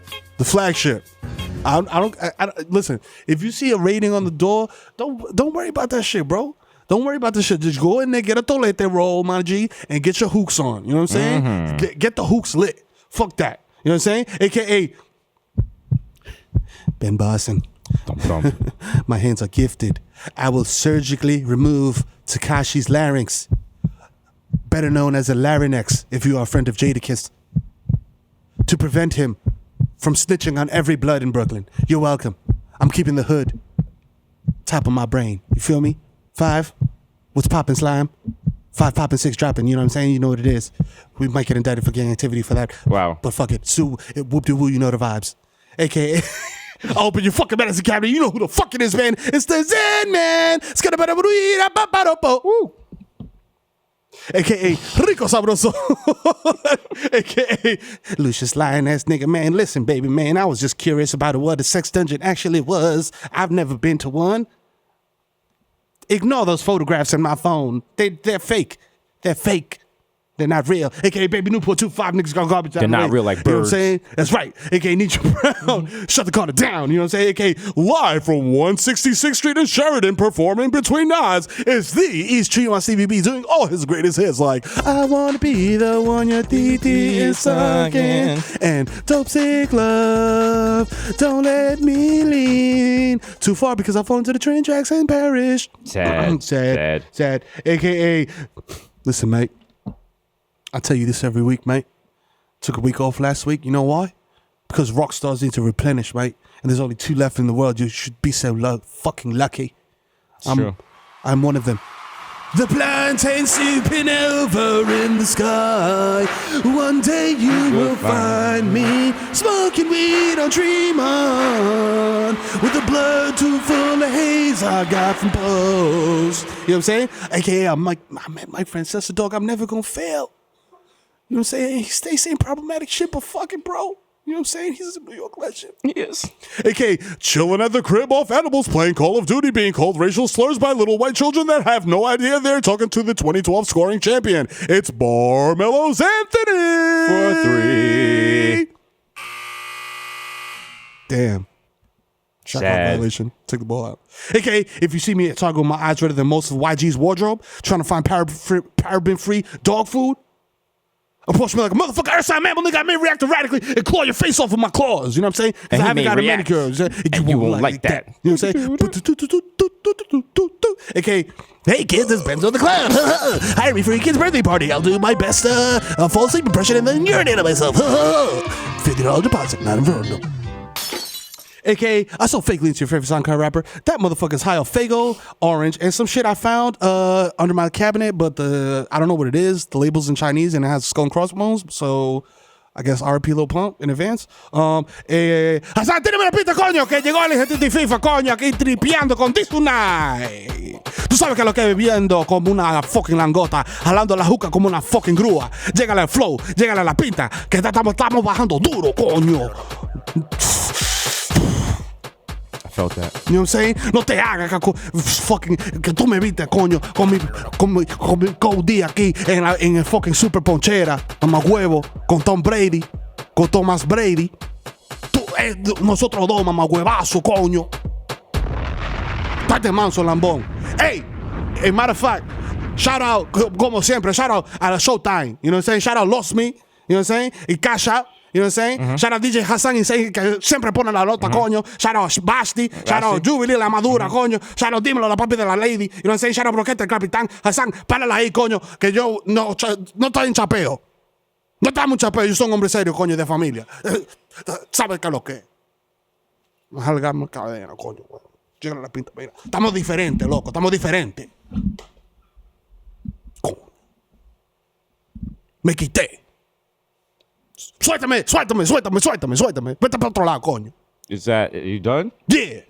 Speaker 4: I don't listen. If you see a rating on the door, don't worry about that shit, bro. Don't worry about this shit. Just go in there, get a tolete roll, my G, and get your hooks on. You know what I'm saying? Get the hooks lit. Fuck that. You know what I'm saying? AKA Ben Boston. My hands are gifted. I will surgically remove Takashi's larynx, better known as a larynx if you are a friend of Jadakiss, to prevent him from snitching on every blood in Brooklyn. You're welcome. I'm keeping the hood top of my brain. You feel me? 5, what's poppin' slime? 5 poppin', 6 dropping. You know what I'm saying? You know what it is. We might get indicted for gang activity for that.
Speaker 3: Wow.
Speaker 4: But fuck it. Sue, whoop-de-woo, you know the vibes. AKA, open your fucking medicine cabinet. You know who the fuck it is, man. It's the Zen Man. Woo. AKA Rico Sabroso. AKA Lucius Lioness nigga, man. Listen, baby, man. I was just curious about what a sex dungeon actually was. I've never been to one. Ignore those photographs in my phone. They're fake. They're fake. They're not real. AKA Baby Newport 2-5 niggas got garbage.
Speaker 3: They're not real like birds.
Speaker 4: You know what I'm saying? That's right. AKA Nietzsche Brown. Shut the corner down. You know what I'm saying? AKA live from 166th Street in Sheridan, performing between nods. It's the East Trio on CBB doing all his greatest hits like I Wanna Be the One Your Titi is Sucking and Dope Sick Love. Don't let me lean too far because I fall into the train tracks and perish.
Speaker 3: Sad.
Speaker 4: AKA, listen, mate. I tell you this every week, mate. Took a week off last week. You know why? Because rock stars need to replenish, mate. And there's only 2 left in the world. You should be so fucking lucky. I'm one of them. The plantain supernova in the sky. One day you will find me smoking weed on Tremont with the blood too full of haze I got from Post. You know what I'm saying? AKA, I'm like, my friend says the dog, I'm never gonna fail. You know what I'm saying? He stays saying problematic shit, but fucking bro. You know what I'm saying? He's a New York legend.
Speaker 3: He is.
Speaker 4: AKA, chilling at the crib off edibles, playing Call of Duty, being called racial slurs by little white children that have no idea they're talking to the 2012 scoring champion. It's Barmelo's Anthony.
Speaker 3: For 3.
Speaker 4: Damn. Shot clock violation. Take the ball out. AKA, if you see me at Target with my eyes redder than most of YG's wardrobe, trying to find paraben-free dog food, approach me like a motherfucker, Hasan, man, nigga, I may react erratically and claw your face off with my claws. You know what I'm saying? Because I haven't got a manicure.
Speaker 3: And you won't like that.
Speaker 4: You know what I'm saying? AKA, hey kids, it's Benzo the Clown. Hire me for your kid's birthday party. I'll do my best fall asleep impression and then urinate on myself. $50 deposit, not inferno. AKA, I sold fake leads to your favorite SoundCloud rapper. That motherfucker's high on Fago, orange, and some shit I found under my cabinet, but I don't know what it is. The label's in Chinese and it has skull and crossbones, so I guess RP Lil Pump in advance. Hasan, tírame la pista, coño, que llegó el ejército de FIFA, coño, aquí tripeando con Desus. Tú sabes que lo que bebiendo como una fucking langota, jalando la juca como una fucking grúa. Llegale al flow, llegale a la pinta, que estamos bajando duro, coño.
Speaker 3: Felt that.
Speaker 4: You know what I'm saying? No te hagas fucking que tú me viste, coño, con mi Cody aquí en el fucking Super Ponchera, mamá huevo, con Tom Brady, con Thomas Brady. Nosotros dos, mamá huevazo, coño. Parte manso, lambón. Hey, as a matter of fact, shout out, como siempre, shout out a la Showtime. You know what I'm saying? Shout out Lost Me. You know what I'm saying? Y Cash Out. You know what I'm saying? Shout out DJ Hasan y que siempre pone la nota, coño. Shout out Basti. Shout out Judy, la madura, coño. Shout out Dímelo, la papi de la lady. You know what I'm saying? Shout out Broquete, el capitán. Hasan, párala ahí, coño, que yo no estoy en chapeo. No estamos en chapeo, yo soy un hombre serio, coño, de familia. ¿Sabes qué es lo que es? Jalgamos cadena, coño. Llega la pinta, mira. Estamos diferentes, loco, estamos diferentes. Coño. Me quité. Suéltame. Vete para otro lado, coño.
Speaker 3: Is that, you done?
Speaker 4: Yeah.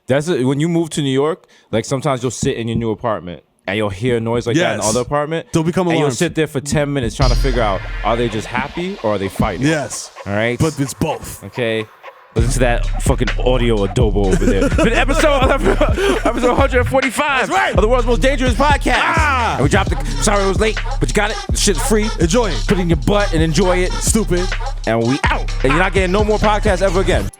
Speaker 3: That's it. When you move to New York, like sometimes you'll sit in your new apartment and you'll hear a noise like that in the other apartment.
Speaker 4: They'll become
Speaker 3: alarms. And you'll
Speaker 4: alarms.
Speaker 3: sit there for 10 minutes trying to figure out, are they just happy or are they fighting?
Speaker 4: Yes.
Speaker 3: All right?
Speaker 4: But it's both.
Speaker 3: Okay. Listen to that fucking audio adobo over there. Been episode 145
Speaker 4: right.
Speaker 3: of the world's most dangerous podcast. And we dropped sorry it was late, but you got it. The shit's free.
Speaker 4: Enjoy it.
Speaker 3: Put it in your butt and enjoy it.
Speaker 4: Stupid.
Speaker 3: And we out. And you're not getting no more podcasts ever again.